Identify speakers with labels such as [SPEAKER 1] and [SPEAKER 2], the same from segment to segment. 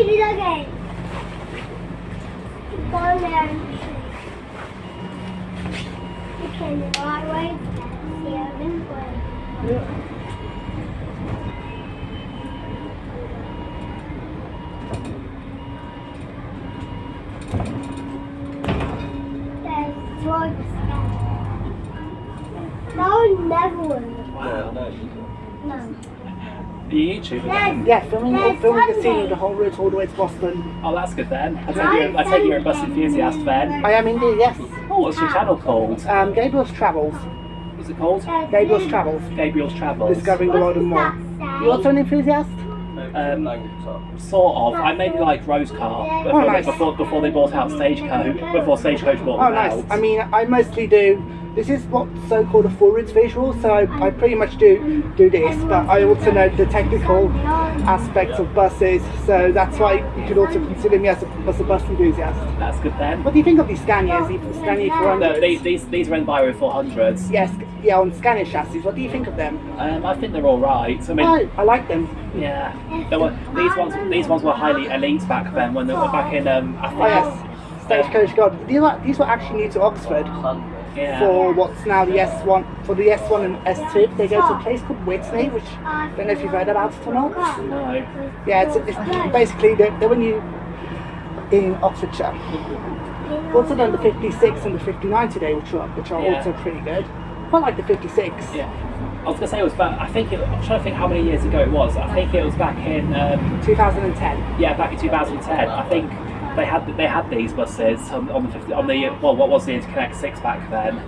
[SPEAKER 1] did it again. Go there. You can go right away. No, never will.
[SPEAKER 2] Wow.
[SPEAKER 1] No.
[SPEAKER 2] Are you YouTubing then?
[SPEAKER 3] Yeah, filming the scene of the whole route all the way to Boston.
[SPEAKER 2] Oh, that's good then. I take you're a bus enthusiast then.
[SPEAKER 3] I am indeed, yes.
[SPEAKER 2] Oh, what's your channel called?
[SPEAKER 3] Gabriel's Travels.
[SPEAKER 2] What's it called?
[SPEAKER 3] Gabriel's Travels.
[SPEAKER 2] Gabriel's Travels.
[SPEAKER 3] Discovering the world and more. You also an enthusiast?
[SPEAKER 2] Sort of. I mainly like Rose Car before they bought out Stagecoach. Before Stagecoach bought them out.
[SPEAKER 3] Oh, nice. I mean, I mostly do. This is what's so-called a full routes visual, so I pretty much do this, but I also know the technical aspects of buses, so that's why you could also consider me as a bus enthusiast.
[SPEAKER 2] That's good then.
[SPEAKER 3] What do you think of these Scanias, Scania 400s?
[SPEAKER 2] These run by 400s.
[SPEAKER 3] Yes, yeah, on Scania chassis. What do you think of them?
[SPEAKER 2] I think they're all right. I mean,
[SPEAKER 3] I like them.
[SPEAKER 2] Yeah, these ones were highly elite back then when they were back in. I think.
[SPEAKER 3] Oh yes, Stagecoach. God, these were actually new to Oxford.
[SPEAKER 2] Yeah.
[SPEAKER 3] For what's now the S1, for the S1 and S2, they go to a place called Whitney, which I don't know if you've heard about it or not.
[SPEAKER 2] No.
[SPEAKER 3] Yeah, it's basically they were new in Oxfordshire. We've also done the 56 and the 59 today, which are also pretty good. Quite like the 56.
[SPEAKER 2] Yeah. I was gonna say it was back. I'm trying to think how many years ago it was. I think it was back in
[SPEAKER 3] 2010.
[SPEAKER 2] Yeah, back in 2010. I think. They had these buses on the what was the InterConnect 6 back then.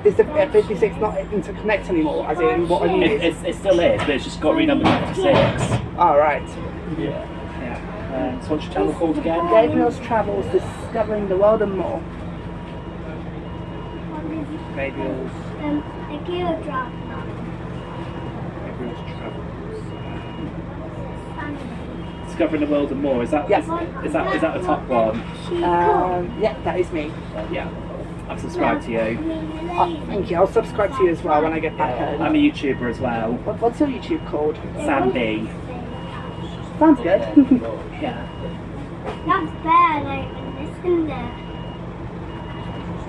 [SPEAKER 3] Is the 56 not InterConnect anymore? As in what I mean
[SPEAKER 2] it still is, but it's just got renumbered to 56.
[SPEAKER 3] Oh right.
[SPEAKER 2] Yeah. So what's your channel called again?
[SPEAKER 3] Gabriel's Travels, Discovering the World and More.
[SPEAKER 2] Gabriel's Travels. Discovering the World and More. Is that
[SPEAKER 3] yes.
[SPEAKER 2] Is that the top one?
[SPEAKER 3] Yeah, that is me.
[SPEAKER 2] Yeah. I've subscribed to you.
[SPEAKER 3] Oh, thank you. I'll subscribe to you as well when I get back home.
[SPEAKER 2] I'm a YouTuber as well.
[SPEAKER 3] What's your YouTube called?
[SPEAKER 2] Sandy.
[SPEAKER 3] Sounds good.
[SPEAKER 2] Yeah.
[SPEAKER 1] That's bad. I listen there.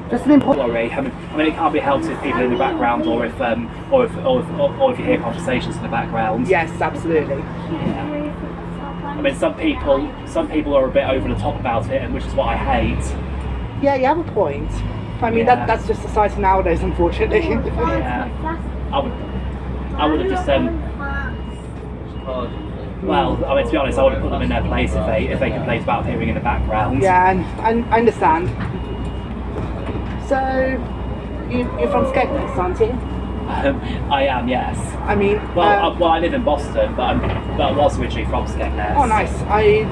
[SPEAKER 3] Just an important.
[SPEAKER 2] Worry. I mean, it can't be helped if people in the background, or if you hear conversations in the background.
[SPEAKER 3] Yes, absolutely.
[SPEAKER 2] Yeah. I mean, some people are a bit over the top about it, and which is what I hate.
[SPEAKER 3] Yeah, you have a point. I mean, that's just society nowadays, unfortunately.
[SPEAKER 2] Yeah. I would have just well, I mean, to be honest, I would have put them in their place if they complained about hearing in the background.
[SPEAKER 3] Yeah, and I understand. So, you're from Skegness, aren't you?
[SPEAKER 2] I am, yes.
[SPEAKER 3] I mean,
[SPEAKER 2] I live in Boston, but I was originally from Skegness.
[SPEAKER 3] Oh, nice. I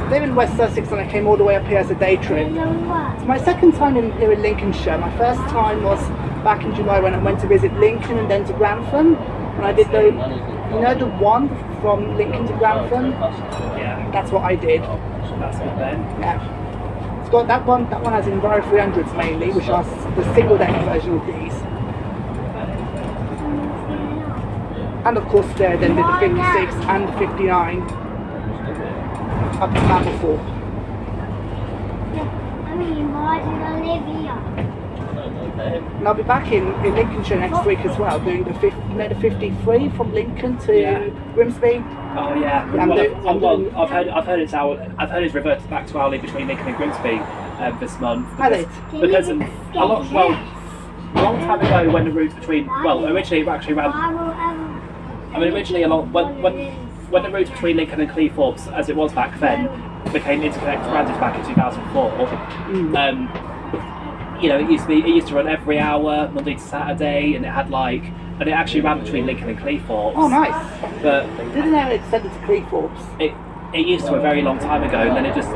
[SPEAKER 3] live in West Sussex, and I came all the way up here as a day trip. It's my second time here in Lincolnshire. My first time was back in July when I went to visit Lincoln and then to Grantham, and I did the one from Lincoln to Grantham.
[SPEAKER 2] Yeah.
[SPEAKER 3] That's what I did.
[SPEAKER 2] That's good then.
[SPEAKER 3] Yeah. It's got that one has Enviro 300s mainly, which are the single deck version of these. And of course then did the 56 and the 59 up to Maplethorpe.
[SPEAKER 1] I mean, why did I live here?
[SPEAKER 3] And I'll be back in Lincolnshire next week as well, doing the 53 from Lincoln to Grimsby.
[SPEAKER 2] Oh yeah. I've heard it's reverted back to hourly between Lincoln and Grimsby this month. Because a long time ago, when the route between originally it actually ran. I mean, originally when the route between Lincoln and Cleethorpes, as it was back then, became InterConnect branded back in 2004. It used to run every hour, Monday to Saturday, and it actually ran between Lincoln and Cleethorpes.
[SPEAKER 3] Oh, nice.
[SPEAKER 2] But
[SPEAKER 3] didn't know it extended to Cleethorpes.
[SPEAKER 2] It used to a very long time ago, and then it just.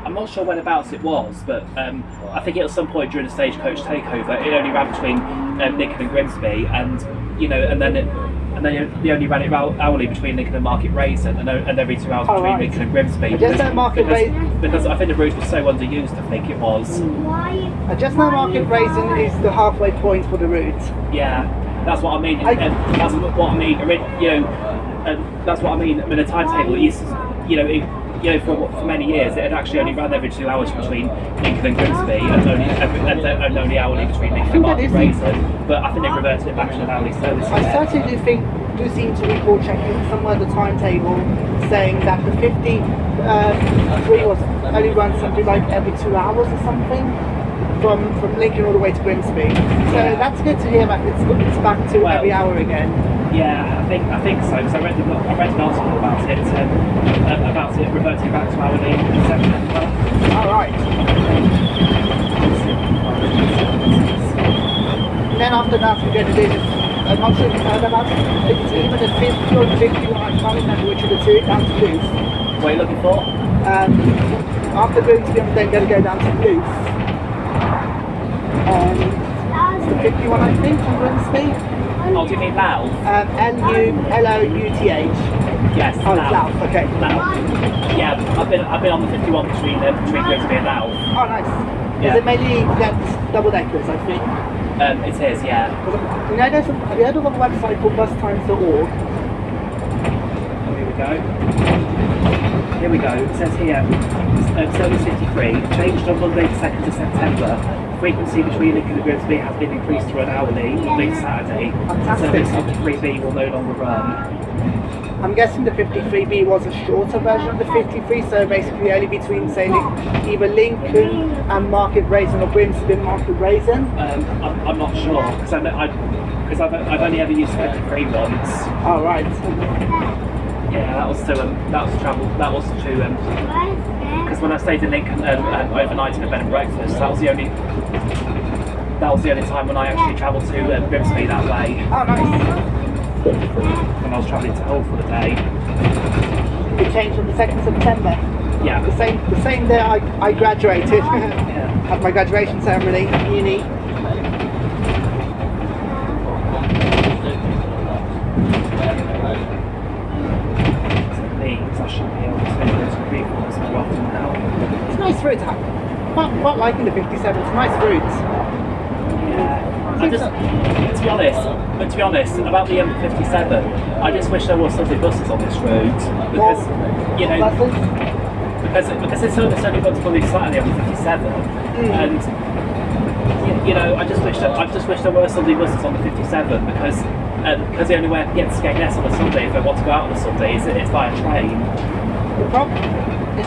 [SPEAKER 2] I'm not sure whenabouts it was, but I think at some point during the Stagecoach takeover, it only ran between Lincoln and Grimsby, and then they only ran it hourly between Lincoln and Market Raisin, and every 2 hours between Lincoln and Grimsby.
[SPEAKER 3] I just know Market Raisin
[SPEAKER 2] because I think the route was so underused. I think it was.
[SPEAKER 3] I just know Market Raisin is the halfway point for the route.
[SPEAKER 2] Yeah, that's what I mean. That's what I mean. And that's what I mean. I mean, the timetable used to, you know, for many years, it had actually only run every 2 hours between Lincoln and Grimsby, and only hourly between Lincoln and Market Raisin. But I think they've reverted it back to an hourly service.
[SPEAKER 3] I certainly do seem to recall checking somewhere the timetable saying that the 53 was only run something like every 2 hours or something from Lincoln all the way to Grimsby. So that's good to hear that it's back to every hour again.
[SPEAKER 2] Yeah, I think so. Because I read an article about it reverting back to hourly in September.
[SPEAKER 3] All right. And then after that we're going to do this. I'm not sure if you've heard about it. It's either the 50 or the 51. I can't remember which of the two. Down to Loose.
[SPEAKER 2] What are you looking for?
[SPEAKER 3] After Grimsby, I'm then going to go down to Loose. It's the 51, I think, from Grimsby.
[SPEAKER 2] Oh, do you mean Louth?
[SPEAKER 3] Louth.
[SPEAKER 2] Yes.
[SPEAKER 3] Oh, Louth. Okay.
[SPEAKER 2] Louth. Yeah, I've been on the 51 between Grimsby and Louth.
[SPEAKER 3] Oh, nice.
[SPEAKER 2] Yeah.
[SPEAKER 3] Is it mainly double deckers? I think.
[SPEAKER 2] It is, yeah.
[SPEAKER 3] You know, have you heard of a website called bustimes.org?
[SPEAKER 2] Here we go. It says here, Service 53, changed on Monday the 2nd of September. Frequency between Lincoln and Grimsby has been increased to an hourly, Monday to Saturday.
[SPEAKER 3] Fantastic.
[SPEAKER 2] Service 53B will no longer run.
[SPEAKER 3] I'm guessing the 53B was a shorter version of the 53, so basically only between, say, either Lincoln and Market Raisin or Grimsby and Market Raisin.
[SPEAKER 2] I'm not sure, because I've only ever used 53 once.
[SPEAKER 3] Oh, right.
[SPEAKER 2] Yeah, that was because when I stayed in Lincoln overnight in a bed and breakfast, that was the only time when I actually travelled to Grimsby that way.
[SPEAKER 3] Oh, nice.
[SPEAKER 2] When I was travelling to Hull for the day.
[SPEAKER 3] It changed on the 2nd of September.
[SPEAKER 2] Yeah.
[SPEAKER 3] The same day I graduated.
[SPEAKER 2] Yeah.
[SPEAKER 3] Had my graduation ceremony at uni.
[SPEAKER 2] I should be able to go to vehicles more often now.
[SPEAKER 3] It's nice route to have. Quite liking the 57. It's a nice route.
[SPEAKER 2] Yeah. To be honest, about the M57, I just wish there were Sunday buses on this route because because it's only got to Monday to Saturday on the 57, and I just wish there were Sunday buses on the 57 because the only way I can get to Skegness on a Sunday if I want to go out on a Sunday is via train.
[SPEAKER 3] The problem. It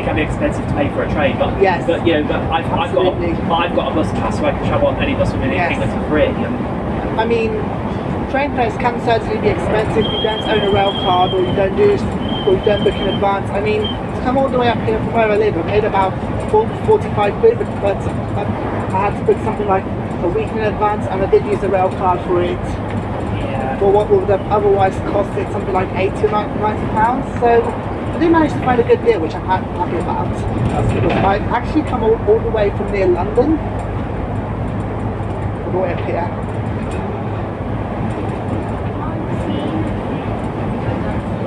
[SPEAKER 3] can be expensive to pay for a train, but yes.
[SPEAKER 2] But I've got a bus pass, so I can travel on any bus within England for free.
[SPEAKER 3] I mean, train fares can certainly be expensive if you don't own a rail card or you don't book in advance. I mean, to come all the way up here from where I live, I paid about 45 quid, but I had to book something like a week in advance, and I did use a rail card for it. For what would have otherwise costed something like £80 or £90. So I did manage to find a good deal, which I'm happy about. I actually come all the way from near London, all the way up here.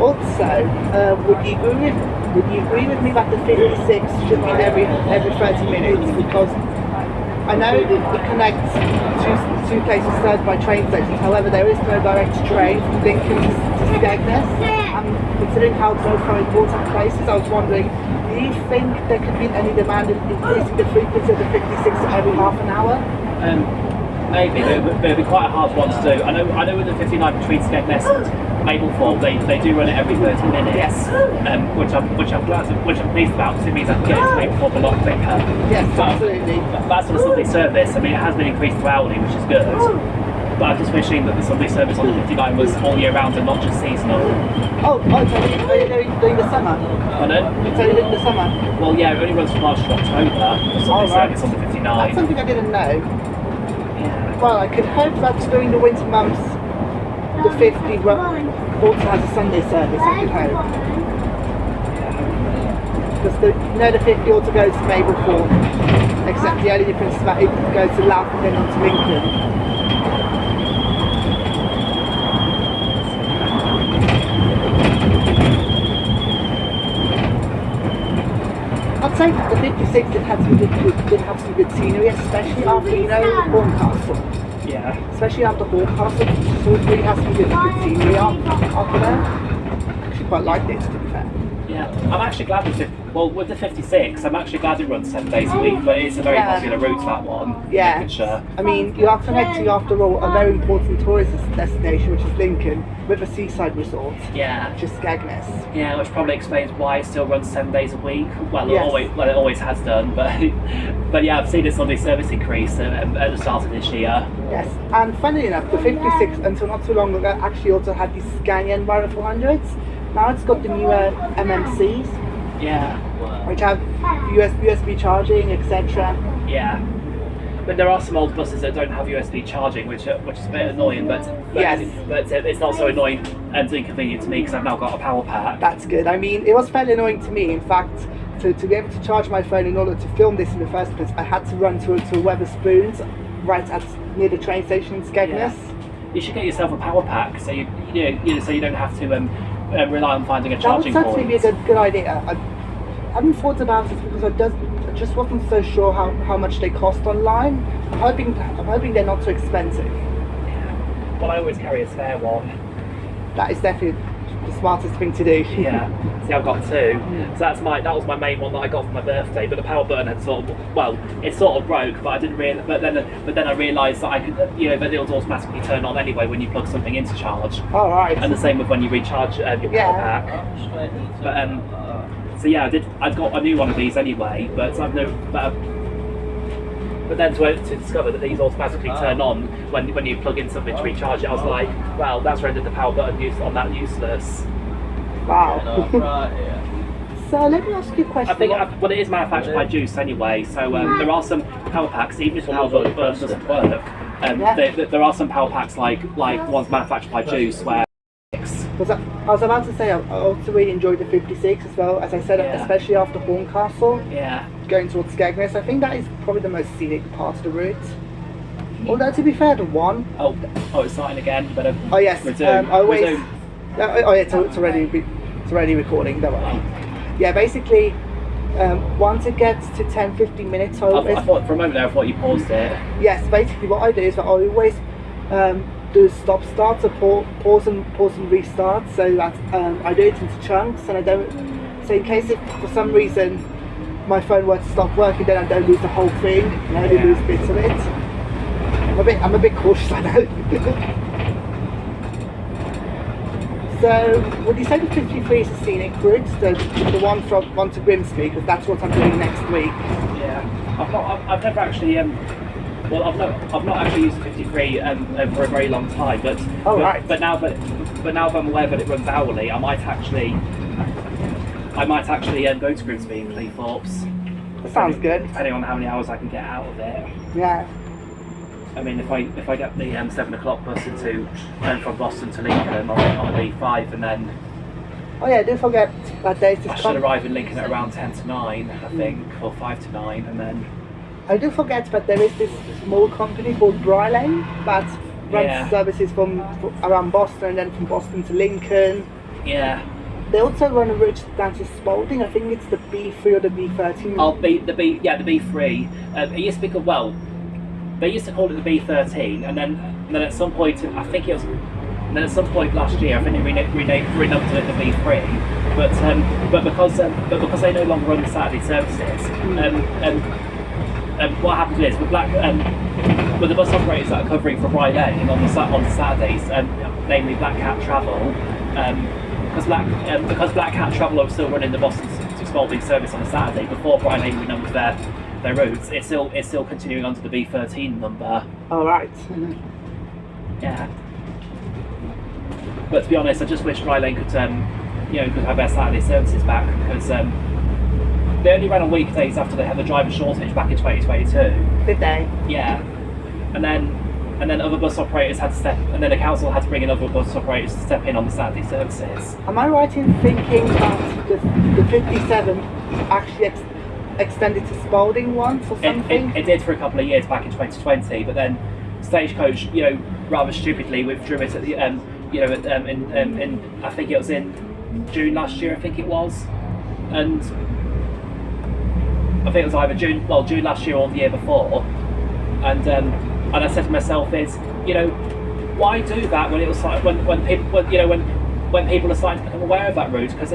[SPEAKER 3] Also, would you agree with me that the 56 should be every 30 minutes? Because I know it connects two places served by train stations, however there is no direct train from Lincoln to Skegness. And considering how both are important places, I was wondering, do you think there could be any demand in increasing the frequency of the 56 to every half an hour?
[SPEAKER 2] Maybe, but it'd be quite a hard one to do. I know with the 59 between Skegness and Mablethorpe, they do run it every 30 minutes,
[SPEAKER 3] yes.
[SPEAKER 2] which I'm pleased about because it means I can get into Mablethorpe a lot quicker.
[SPEAKER 3] Yes, absolutely.
[SPEAKER 2] That's for the Sunday service. I mean, it has been increased to hourly, which is good. But I'm just wishing that the Sunday service on the 59 was all year round and not just seasonal.
[SPEAKER 3] Oh, so you're doing the summer?
[SPEAKER 2] Pardon?
[SPEAKER 3] So you're doing the summer?
[SPEAKER 2] Well, yeah, it only runs from March to October, the Sunday service on the 59.
[SPEAKER 3] That's something I didn't know.
[SPEAKER 2] Yeah.
[SPEAKER 3] Well, I could hope that during the winter months, the 50 also has a Sunday service, I could hope. Because the 50 also goes to Mablethorpe, except the only difference is that it goes to Louth and then on to Lincoln. I'd say the 56 did have some good scenery, especially after, Horncastle.
[SPEAKER 2] Yeah.
[SPEAKER 3] Especially after Horncastle, so it really has some good scenery after there. I actually quite liked it, to be
[SPEAKER 2] Yeah, I'm actually glad with the 56, I'm actually glad it runs 7 days a week, but it's a very popular route, that one.
[SPEAKER 3] Yeah.
[SPEAKER 2] Lincolnshire.
[SPEAKER 3] I mean, you have to head to, after all, a very important tourist destination, which is Lincoln, with a seaside resort.
[SPEAKER 2] Yeah.
[SPEAKER 3] Which is Skegness.
[SPEAKER 2] Yeah, which probably explains why it still runs 7 days a week. Well,
[SPEAKER 3] Yes.
[SPEAKER 2] it always has done, but yeah, I've seen its Sunday service increase at the start of this year.
[SPEAKER 3] Yes, and funnily enough, the 56 until not too long ago actually also had the Scania Enviro 400s. Now it's got the newer MMCs,
[SPEAKER 2] Yeah.
[SPEAKER 3] which have USB charging, etc.
[SPEAKER 2] Yeah. But there are some old buses that don't have USB charging, which is a bit annoying, but it's not so annoying and inconvenient to me because I've now got a power pack.
[SPEAKER 3] That's good. I mean, it was fairly annoying to me. In fact, to be able to charge my phone in order to film this in the first place, I had to run to Wetherspoons, right near the train station in Skegness.
[SPEAKER 2] Yeah. You should get yourself a power pack so you don't have to rely on finding a charging
[SPEAKER 3] That
[SPEAKER 2] point.
[SPEAKER 3] would certainly be a good idea. I haven't thought about it because I just wasn't so sure how much they cost online. I'm hoping they're not too expensive.
[SPEAKER 2] Yeah. Well, I always carry a spare one.
[SPEAKER 3] That is definitely the smartest thing to do.
[SPEAKER 2] Yeah. See, I've got two. So that was my main one that I got for my birthday. But the power button had it sort of broke. But I didn't realize. But then I realised that I could, that it would automatically turn on anyway when you plug something into charge.
[SPEAKER 3] All right.
[SPEAKER 2] And the same with when you recharge your power pack. But so yeah, I'd got a new one of these anyway. But but then to discover that these automatically turn on when you plug in something to recharge it, I was like, well, that's rendered the power button on that useless.
[SPEAKER 3] Wow. So let me ask you a question.
[SPEAKER 2] I think it is manufactured by Juice anyway. So there are some power packs, even if the power button doesn't work. There are some power packs like ones manufactured by Juice where.
[SPEAKER 3] I was about to say I also really enjoyed the 56 as well, as I said, especially after Horncastle.
[SPEAKER 2] Yeah.
[SPEAKER 3] Going towards Skegness, I think that is probably the most scenic part of the route. Although to be fair, the one.
[SPEAKER 2] Oh, it's starting again. You better.
[SPEAKER 3] Oh yes.
[SPEAKER 2] Resume. Resume.
[SPEAKER 3] It's already recording. Don't worry. Yeah, basically, once it gets to 10-15 minutes,
[SPEAKER 2] I thought for a moment there, I thought you paused it.
[SPEAKER 3] Yes, basically what I do is that I always do stop starts, or pause and restart, so that I do it into chunks, and I don't. So in case if for some reason my phone were to stop working, then I don't lose the whole thing. I only lose bits of it. I'm a bit cautious, I know. So, would you say the 53 is a scenic route, the one to Grimsby, because that's what I'm doing next week?
[SPEAKER 2] Yeah, I've never actually I've not actually used 53 for a very long time, but now that I'm aware that it runs hourly, I might actually go to Grimsby and Cleethorpes.
[SPEAKER 3] That sounds good.
[SPEAKER 2] Depending on how many hours I can get out of it.
[SPEAKER 3] Yeah.
[SPEAKER 2] I mean, if I get the 7 o'clock bus from Boston to Lincoln on the B5, and then.
[SPEAKER 3] Oh yeah, don't forget that day.
[SPEAKER 2] I should arrive in Lincoln at around 10 to 9, I think, or 5 to 9, and then.
[SPEAKER 3] I do forget that there is this small company called Brylane that runs services from around Boston, and then from Boston to Lincoln.
[SPEAKER 2] Yeah.
[SPEAKER 3] They also run a route down to Spalding. I think it's the B3 or the B13.
[SPEAKER 2] Oh, the B3. It used to be called, they used to call it the B13, and then at some point, I think it was. And then at some point last year, I think they renamed it the B3. But because they no longer run the Saturday services, what happens is with the bus operators that are covering for Rye Lane on Saturdays, namely Black Cat Travel, because Black Cat Travel are still running the Boston to Spalding service on a Saturday before Rye Lane renumbered their routes, it's still continuing under the B13 number.
[SPEAKER 3] Oh right.
[SPEAKER 2] Yeah. But to be honest, I just wish Rye Lane could have their Saturday services back, because they only ran on weekdays after they had the driver shortage back in 2022.
[SPEAKER 3] Did they?
[SPEAKER 2] Yeah. And then other bus operators had to step, and then the council had to bring in other bus operators to step in on the Saturday services.
[SPEAKER 3] Am I right in thinking that the 57 actually extended to Spalding once or something?
[SPEAKER 2] It did for a couple of years back in 2020, but then Stagecoach, rather stupidly withdrew it at the in I think it was in June last year, I think it was, and I think it was either June last year or the year before, and I said to myself, why do that when it was like when people are starting to become aware of that route, because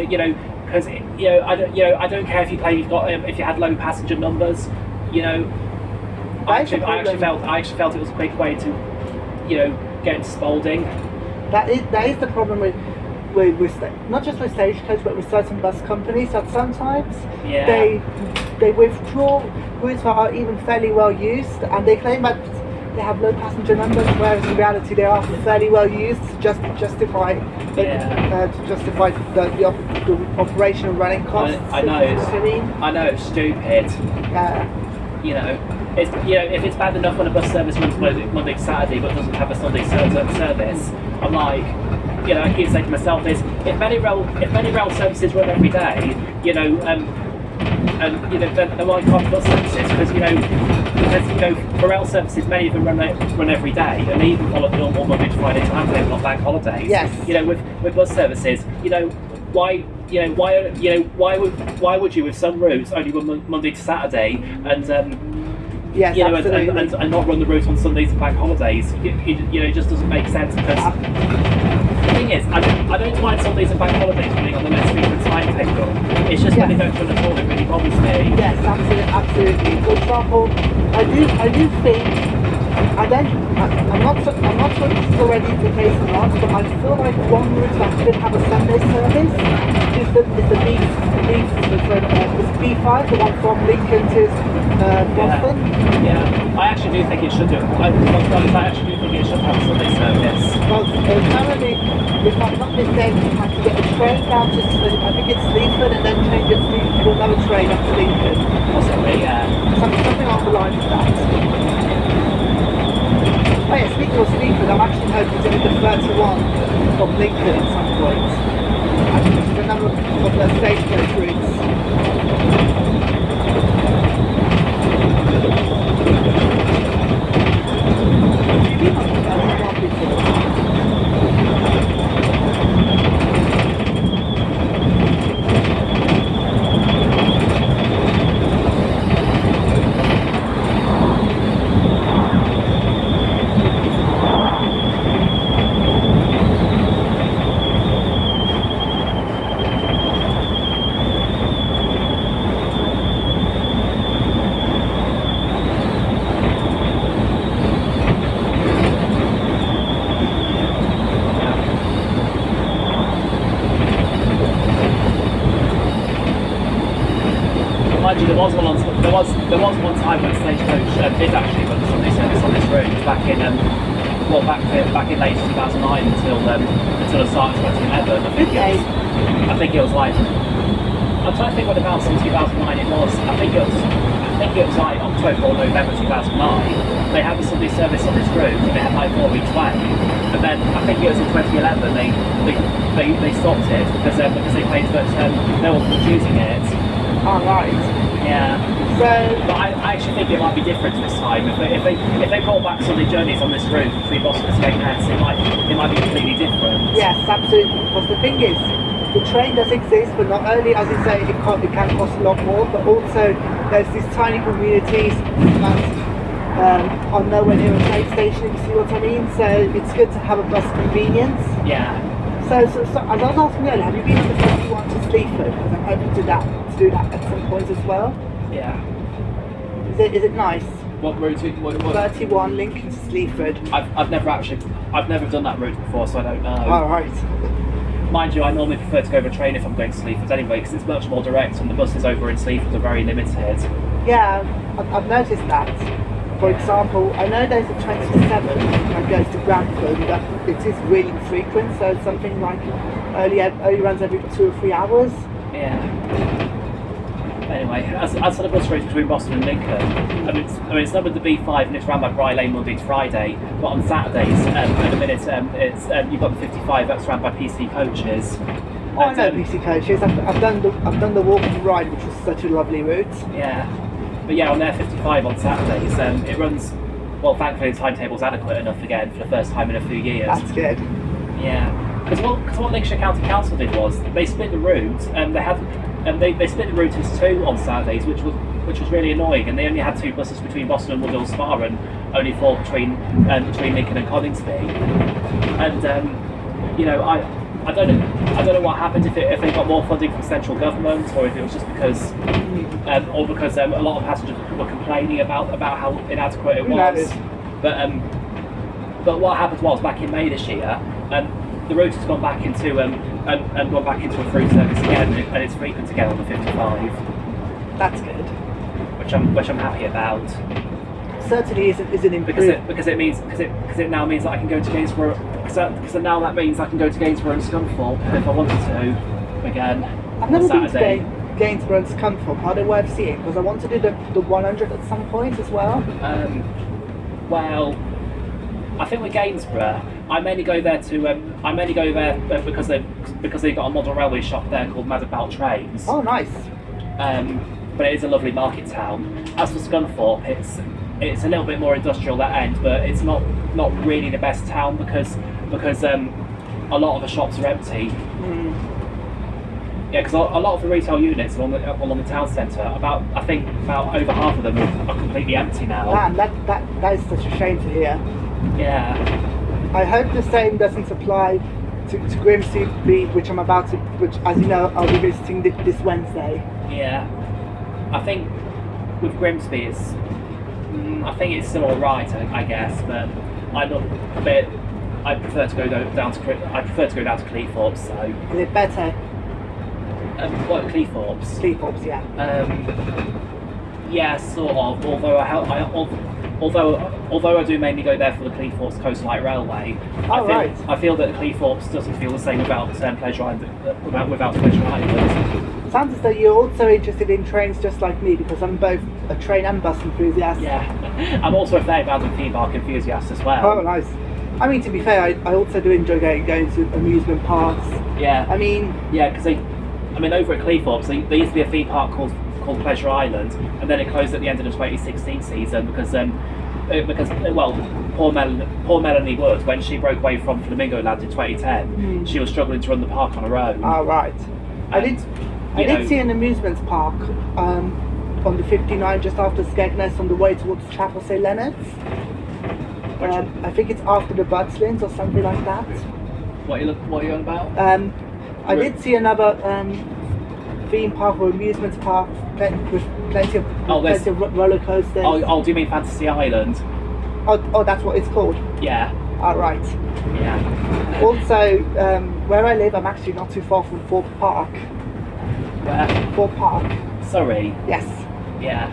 [SPEAKER 2] because I don't care if if you had low passenger numbers, I actually felt it was a quick way to get into Spalding.
[SPEAKER 3] That is the problem with not just with Stagecoach, but with certain bus companies, that sometimes they withdraw routes that are even fairly well used, and they claim that they have low passenger numbers, whereas in reality they are fairly well used to justify the operation and running costs.
[SPEAKER 2] I know it's stupid. If it's bad enough when a bus service runs Monday to Saturday but doesn't have a Sunday service, I'm like, I keep saying to myself is if many rail services run every day, then why can't bus services? Because for rail services, many of them run every day, and they even follow the normal Monday to Friday timetable on bank holidays.
[SPEAKER 3] Yes.
[SPEAKER 2] With bus services, why would you, with some routes, only run Monday to Saturday and
[SPEAKER 3] yes,
[SPEAKER 2] and not run the route on Sundays and bank holidays? It just doesn't make sense, because the thing is, I don't mind Sundays and bank holidays running on the less frequent timetable. It's just when they don't run at all, it really bothers me.
[SPEAKER 3] Yes, absolutely. For example, I do think I'm not sure if this is already the case or not, but I feel like one route that could have a Sunday service is the B5, the one from Lincoln to Boston.
[SPEAKER 2] Yeah, I actually do think it should do. I actually do think it should have a Sunday service.
[SPEAKER 3] Well, apparently, if I'm not mistaken, you have to get a train down to, I think it's Sleaford, and then change it to another train up to Lincoln.
[SPEAKER 2] Possibly, yeah.
[SPEAKER 3] Something along the lines of that. Oh yeah, speaking of Sleaford, I'm actually hoping to hit the 31 from Lincoln at some point. I think it's the number of the Stagecoach routes. Have you been on the 31 before?
[SPEAKER 2] There was one time when Stagecoach did actually run Sunday service on this route back in late 2009 until the start of 2011. I think it was like, I'm trying to think what about in 2009 it was. I think it was like October or November 2009. They had a Sunday service on this route, and they had like 4 each way. And then I think it was in 2011 they stopped it because they claimed that no one was using it.
[SPEAKER 3] Oh, right.
[SPEAKER 2] Yeah.
[SPEAKER 3] So,
[SPEAKER 2] but I actually think it might be different this time. If they brought back Sunday journeys on this route between Boston and Skegness, it might be completely different.
[SPEAKER 3] yes, absolutely. Because the thing is, the train does exist, but not only, as you say, it can cost a lot more, but also there's these tiny communities that are nowhere near a train station, if you see what I mean. So it's good to have a bus convenience.
[SPEAKER 2] Yeah.
[SPEAKER 3] So as I was asking earlier, have you been on the 31 to Sleaford? Because I'm hoping to do that at some point as well.
[SPEAKER 2] Yeah.
[SPEAKER 3] Is it nice?
[SPEAKER 2] What route? What?
[SPEAKER 3] 31 Lincoln to Sleaford.
[SPEAKER 2] I've never done that route before, so I don't know.
[SPEAKER 3] Oh, right.
[SPEAKER 2] Mind you, I normally prefer to go over train if I'm going to Sleaford anyway, because it's much more direct, and the buses over in Sleaford are very limited.
[SPEAKER 3] Yeah, I've noticed that. For example, I know there's a 27 that goes to Grantham, but it is really frequent, so it's something like only runs every 2 or 3 hours.
[SPEAKER 2] Yeah. Anyway, as for the bus route between Boston and Lincoln, it's numbered the B5 and it's run by Bry Lane Monday to Friday, but on Saturdays, at the minute, you've got the 55 that's run by PC coaches.
[SPEAKER 3] Oh, I know PC coaches. I've done the walk and ride, which was such a lovely route.
[SPEAKER 2] Yeah. But yeah, on their 55 on Saturdays, it runs, well, thankfully the timetable's adequate enough again for the first time in a few years.
[SPEAKER 3] That's good.
[SPEAKER 2] Yeah. Because what Lincolnshire County Council did was, they split the route, and they split the route into 2 on Saturdays, which was really annoying, and they only had 2 buses between Boston and Woodall Spa, and only 4 between Lincoln and Coningsby. And, I don't know what happened if they got more funding from central government, or if it was just because a lot of passengers were complaining about how inadequate it was. But what happened was back in May this year, the route has gone back into and gone back into a through service again, and it's frequent again on the 55.
[SPEAKER 3] That's good.
[SPEAKER 2] Which I'm happy about.
[SPEAKER 3] Certainly is an improvement
[SPEAKER 2] because it now means that I can go to Gainsborough. Because now that means I can go to Gainsborough and Scunthorpe if I wanted to again.
[SPEAKER 3] I've never been
[SPEAKER 2] Saturday.
[SPEAKER 3] to Gainsborough and Scunthorpe. Are they worth seeing? Because I want to do the 100 at some point as well.
[SPEAKER 2] Well, I think with Gainsborough, I mainly go there because they've got a model railway shop there called Mad About Trains.
[SPEAKER 3] Oh, nice.
[SPEAKER 2] But it is a lovely market town. As for Scunthorpe, it's a little bit more industrial that end, but it's not really the best town because a lot of the shops are empty. Yeah, because a lot of the retail units along the town centre, about over half of them are completely empty now.
[SPEAKER 3] Man, that is such a shame to hear.
[SPEAKER 2] Yeah.
[SPEAKER 3] I hope the same doesn't apply to Grimsby, which as you know, I'll be visiting this Wednesday.
[SPEAKER 2] Yeah. I think with Grimsby, it's still all right, I guess, but I prefer to go down to Cleethorpes. So.
[SPEAKER 3] Is it better?
[SPEAKER 2] What, Cleethorpes?
[SPEAKER 3] Cleethorpes, yeah.
[SPEAKER 2] Yeah, sort of. Although I do mainly go there for the Cleethorpes Coast Light Railway. I feel that Cleethorpes doesn't feel the same without Pleasure Island. Without Pleasure Island.
[SPEAKER 3] Sounds as though you're also interested in trains just like me, because I'm both a train and bus enthusiast.
[SPEAKER 2] Yeah, I'm also a fairground and theme park enthusiast as well.
[SPEAKER 3] Oh, nice. I mean, to be fair, I also do enjoy going to amusement parks.
[SPEAKER 2] Yeah.
[SPEAKER 3] Because
[SPEAKER 2] over at Cleethorpes, there used to be a theme park called Pleasure Island, and then it closed at the end of the 2016 season because poor Melanie Wood, when she broke away from Flamingo Land in 2010, she was struggling to run the park on her own.
[SPEAKER 3] Oh, right. I did see an amusements park on the 59 just after Skegness on the way towards Chapel St Leonard's. I think it's after the Butslins or something like that.
[SPEAKER 2] What are you on about?
[SPEAKER 3] I did see another theme park or amusements park with plenty of roller coasters.
[SPEAKER 2] Oh, do you mean Fantasy Island?
[SPEAKER 3] Oh, that's what it's called?
[SPEAKER 2] Yeah.
[SPEAKER 3] Oh, right.
[SPEAKER 2] Yeah.
[SPEAKER 3] Also, where I live, I'm actually not too far from Thorpe Park.
[SPEAKER 2] Where?
[SPEAKER 3] Thorpe Park.
[SPEAKER 2] Surrey?
[SPEAKER 3] Yes.
[SPEAKER 2] Yeah.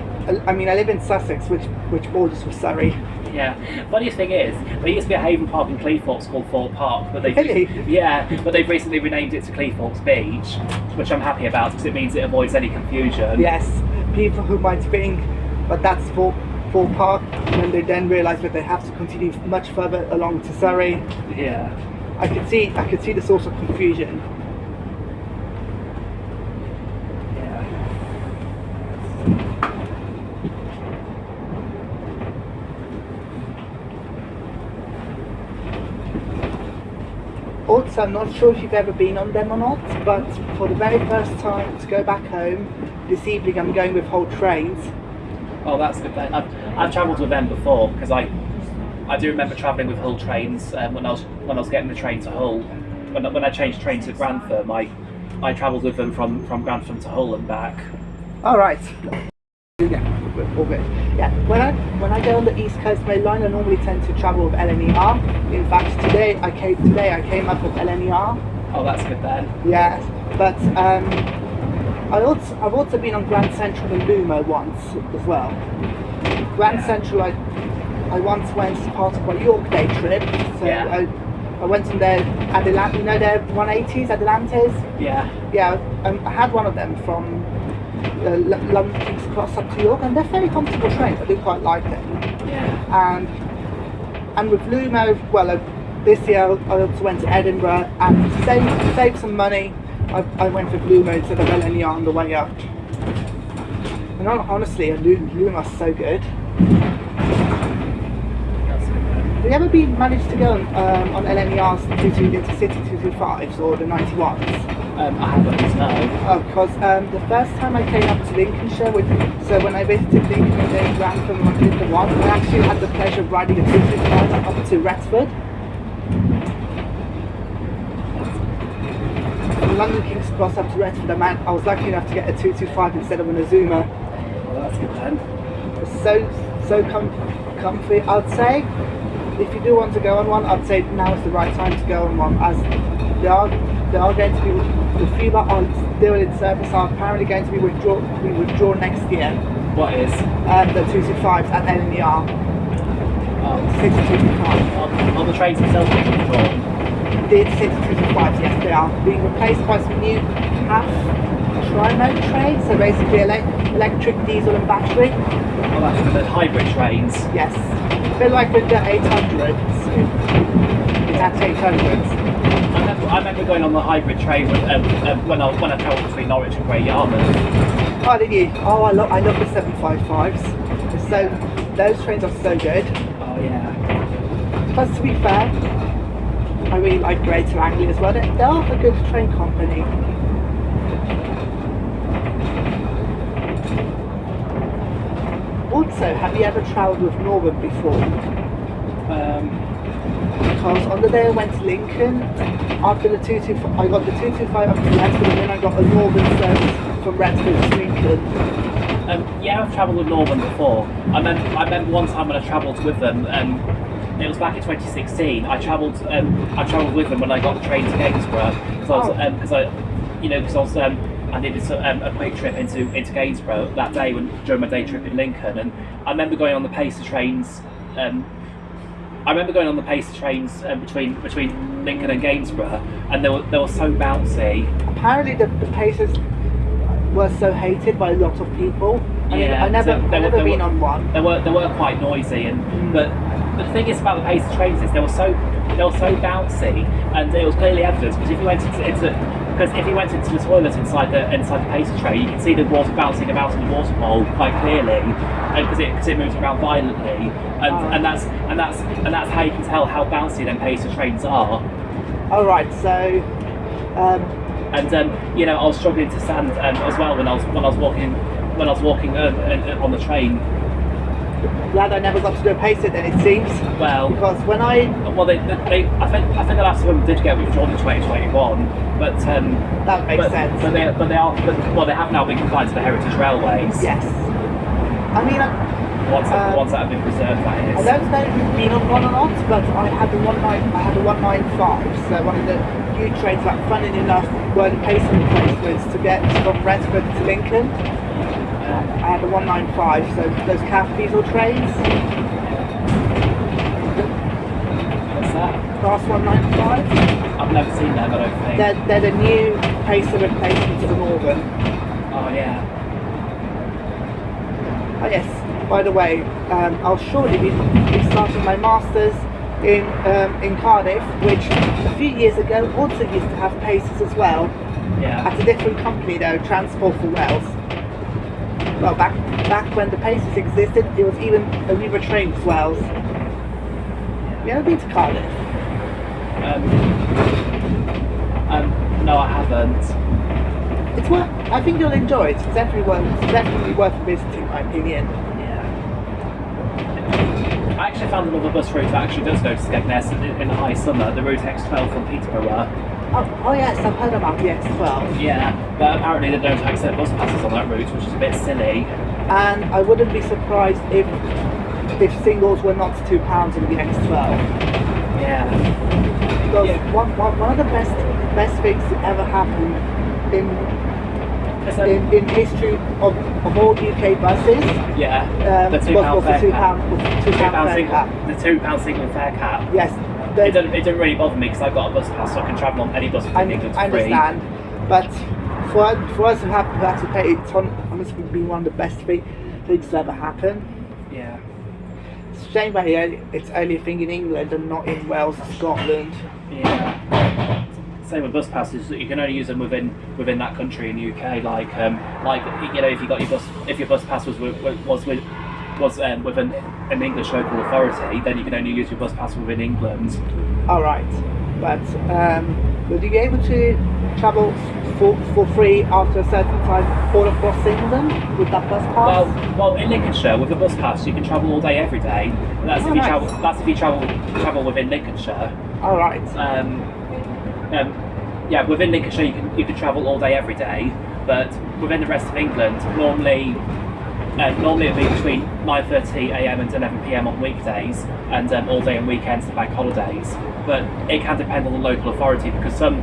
[SPEAKER 3] I live in Sussex, which borders with Surrey.
[SPEAKER 2] Yeah. Funniest thing is, there used to be a Haven Park in Cleethorpes called Thorpe Park, but they've recently renamed it to Cleethorpes Beach, which I'm happy about because it means it avoids any confusion.
[SPEAKER 3] Yes. People who might think, but that's Thorpe Park, and they then realise that they have to continue much further along to Surrey.
[SPEAKER 2] Yeah.
[SPEAKER 3] I could see the source of confusion. Also, I'm not sure if you've ever been on them or not, but for the very first time to go back home this evening, I'm going with Hull Trains.
[SPEAKER 2] Oh, that's good then. I've travelled with them before because I do remember travelling with Hull Trains when I was getting the train to Hull. When I changed trains at Grantham, I travelled with them from Grantham to Hull and back.
[SPEAKER 3] All right. Yeah, all good. Yeah, when I go on the East Coast Main Line, I normally tend to travel with LNER. In fact, today I came up with LNER.
[SPEAKER 2] Oh, that's good then.
[SPEAKER 3] Yeah, but I've also been on Grand Central and Lumo once as well. Grand Central, I once went as part of my York Day trip. So I went on their Adelante, their 180s, Adelantes.
[SPEAKER 2] Yeah.
[SPEAKER 3] Yeah, I had one of them from London King's Cross up to York, and they're fairly comfortable trains. I do quite like them.
[SPEAKER 2] Yeah.
[SPEAKER 3] And with Lumo, this year I also went to Edinburgh, and to save some money, I went with Lumo instead of LNER on the way up. And honestly, Lumo's so good. Have you ever managed to go on LNER's Intercity 225s or the 91s?
[SPEAKER 2] I haven't, no.
[SPEAKER 3] Oh, because the first time I came up to Lincolnshire, so when I visited Lincoln and then Grantham and I did the one, I actually had the pleasure of riding a 225 up to Retford. from London King's Cross up to Retford, I was lucky enough to get a 225 instead of an Azuma.
[SPEAKER 2] Well, that's good then.
[SPEAKER 3] It's so comfy. I'd say if you do want to go on one, I'd say now is the right time to go on one, as they are going to be, the few that are still in service are apparently going to be withdrawn next year.
[SPEAKER 2] What is?
[SPEAKER 3] The 225s at LNER. 6225.
[SPEAKER 2] Are the trains themselves being withdrawn?
[SPEAKER 3] The 6225s, yes, they are being replaced by some new half tri-mode trains, so basically electric, diesel and battery.
[SPEAKER 2] Oh, that's the hybrid trains.
[SPEAKER 3] Yes, a bit like with the 800s. The taxi 800s.
[SPEAKER 2] I remember going on the hybrid train when I travelled between Norwich and Great Yarmouth.
[SPEAKER 3] Oh, did you? Oh, I love the 755s. Those trains are so good.
[SPEAKER 2] Oh yeah.
[SPEAKER 3] Plus, to be fair, I really like Greater Anglia as well. They are a good train company. Also, have you ever travelled with Northern before? Because on the day I went to Lincoln, after the 225, I got the 225 up to Retford, and then I got a Northern service from Retford to Lincoln.
[SPEAKER 2] Yeah, I've travelled with Northern before. I remember one time when I travelled with them. It was back in 2016. I travelled with them when I got the train to Gainsborough because I needed a quick trip into Gainsborough that day during my day trip in Lincoln, and I remember going on the Pacer trains. Between Lincoln and Gainsborough, and they were so bouncy.
[SPEAKER 3] Apparently, the Pacers were so hated by a lot of people. I've never been on one.
[SPEAKER 2] They were quite noisy, but the thing is about the Pacer trains is they were so bouncy, and it was clearly evident because if you went into the toilet inside the Pacer train, you can see the water bouncing about in the water bowl quite clearly, because it moves around violently, and that's how you can tell how bouncy them Pacer trains are.
[SPEAKER 3] All right, so.
[SPEAKER 2] I was struggling to stand as well when I was walking on the train.
[SPEAKER 3] Glad I never got to do a Pacer then, it seems.
[SPEAKER 2] Well,
[SPEAKER 3] because when
[SPEAKER 2] I think the last of them did get withdrawn in 2021, but
[SPEAKER 3] that makes sense.
[SPEAKER 2] But they have now been confined to the Heritage Railways.
[SPEAKER 3] Yes. I mean,
[SPEAKER 2] ones that have been preserved, that is.
[SPEAKER 3] I don't know if you've been on one or not, but I had a 195, so one of the new trains that, funny enough, were the Pacer replacements to get from Retford to Lincoln. I had a 195, so those calf diesel trains.
[SPEAKER 2] What's that?
[SPEAKER 3] Class 195.
[SPEAKER 2] I've never seen them, I don't think.
[SPEAKER 3] They're the new Pacer replacements to the Northern.
[SPEAKER 2] Oh yeah.
[SPEAKER 3] Oh yes. By the way, I'll shortly be starting my masters in Cardiff, which a few years ago also used to have Pacers as well.
[SPEAKER 2] Yeah.
[SPEAKER 3] At a different company though, Transport for Wales. Well, back when the Pacers existed, it was even a river train to Wales. You ever been to Cardiff?
[SPEAKER 2] No, I haven't.
[SPEAKER 3] It's worth. I think you'll enjoy it. It's definitely worth visiting, in my opinion.
[SPEAKER 2] I actually found another bus route that actually does go to Skegness in the high summer, the route X12 from Peterborough.
[SPEAKER 3] Oh yes, I've heard about the X12.
[SPEAKER 2] Yeah, but apparently they don't accept bus passes on that route, which is a bit silly.
[SPEAKER 3] And I wouldn't be surprised if singles were not £2 in the X12.
[SPEAKER 2] Yeah.
[SPEAKER 3] Because one of the best things to ever happen in history of all UK buses.
[SPEAKER 2] Yeah. The £2 fare cap. The £2 single fare cap.
[SPEAKER 3] Yes.
[SPEAKER 2] It doesn't really bother me because I've got a bus pass, so I can travel on any bus in England for free.
[SPEAKER 3] I understand, but for us to have to pay, it's honestly been one of the best things to ever happen.
[SPEAKER 2] Yeah.
[SPEAKER 3] It's a shame that it's only a thing in England and not in Wales and Scotland.
[SPEAKER 2] Yeah. Same with bus passes, you can only use them within that country in the UK. Like if your bus pass was with an English local authority, then you can only use your bus pass within England.
[SPEAKER 3] All right, but would you be able to travel for free after a certain time all across England with that bus pass?
[SPEAKER 2] Well, in Lincolnshire with a bus pass you can travel all day every day. That's if you travel within Lincolnshire.
[SPEAKER 3] All right.
[SPEAKER 2] within Lincolnshire you can travel all day every day, but within the rest of England, normally it'd be between 9:30 a.m. and 11 p.m. on weekdays, and all day on weekends and bank holidays. But it can depend on the local authority, because some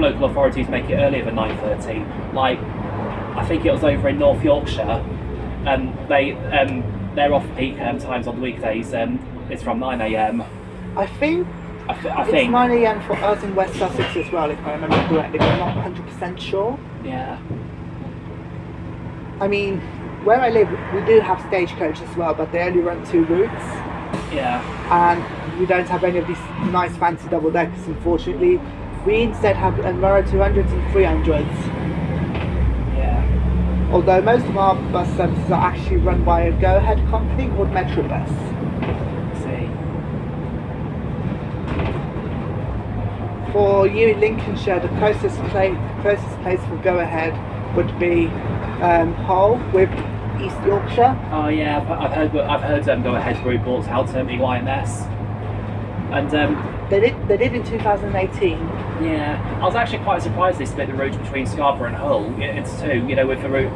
[SPEAKER 2] local authorities make it earlier than 9:30. Like, I think it was over in North Yorkshire. Their off-peak times on the weekdays is from 9 a.m.
[SPEAKER 3] I think
[SPEAKER 2] I
[SPEAKER 3] it's 9 a.m. for us in West Sussex as well, if I remember correctly, but I'm not 100% sure.
[SPEAKER 2] Yeah.
[SPEAKER 3] I mean, where I live, we do have Stagecoach as well, but they only run 2 routes.
[SPEAKER 2] Yeah.
[SPEAKER 3] And we don't have any of these nice fancy double deckers, unfortunately. We instead have Enviro 200s and 300s.
[SPEAKER 2] Yeah.
[SPEAKER 3] Although most of our bus services are actually run by a go-ahead company called Metrobus.
[SPEAKER 2] See.
[SPEAKER 3] For you in Lincolnshire, the closest place for go-ahead would be Hull with East Yorkshire.
[SPEAKER 2] Oh yeah, I've heard Go Ahead Group bought out EYMS, and
[SPEAKER 3] They did in 2018.
[SPEAKER 2] yeah, I was actually quite surprised they split the route between Scarborough and Hull into 2. With the route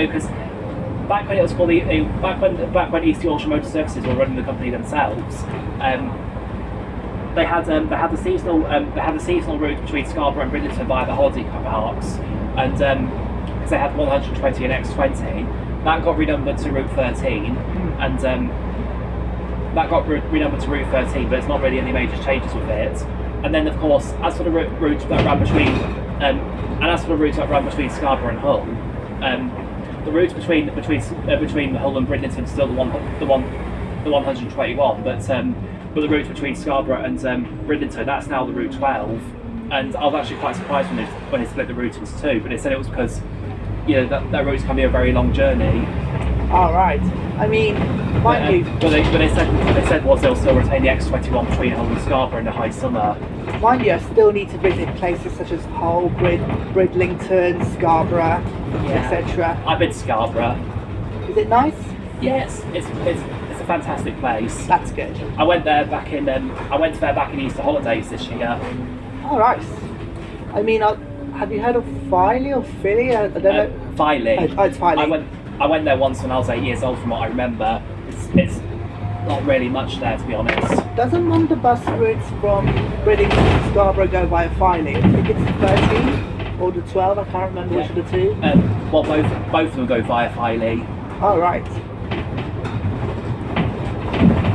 [SPEAKER 2] because back when it was called back when East Yorkshire Motor Services were running the company themselves, they had the seasonal route between Scarborough and Bridlington via the holiday parks, and because they had 120 and X20, that got renumbered to Route 13, and that got renumbered to Route 13, but it's not really any major changes with it. And then, of course, as for the route that ran between Scarborough and Hull, the route between Hull and Bridlington is still the 121, but the route between Scarborough and Bridlington, that's now the Route 12. And I was actually quite surprised when they split the route into 2, but they said it was because that route can be a very long journey.
[SPEAKER 3] All right. I mean, mind you.
[SPEAKER 2] But they said they'll still retain the X21 between Hull and Scarborough in the high summer.
[SPEAKER 3] Mind you, I still need to visit places such as Hull, Bridlington, Scarborough, etc.
[SPEAKER 2] I've been to Scarborough.
[SPEAKER 3] Is it nice?
[SPEAKER 2] Yes, it's a fantastic place.
[SPEAKER 3] That's good.
[SPEAKER 2] I went there back in Easter holidays this year.
[SPEAKER 3] All right. I mean, have you heard of Filey or Philly? I don't know.
[SPEAKER 2] Filey.
[SPEAKER 3] Oh, it's Filey.
[SPEAKER 2] I went there once when I was 8 years old, from what I remember. It's not really much there, to be honest.
[SPEAKER 3] Doesn't one of the bus routes from Bridlington to Scarborough go via Filey? I think it's the 13 or the 12. I can't remember which of the 2.
[SPEAKER 2] Well, both of them go via Filey.
[SPEAKER 3] All right.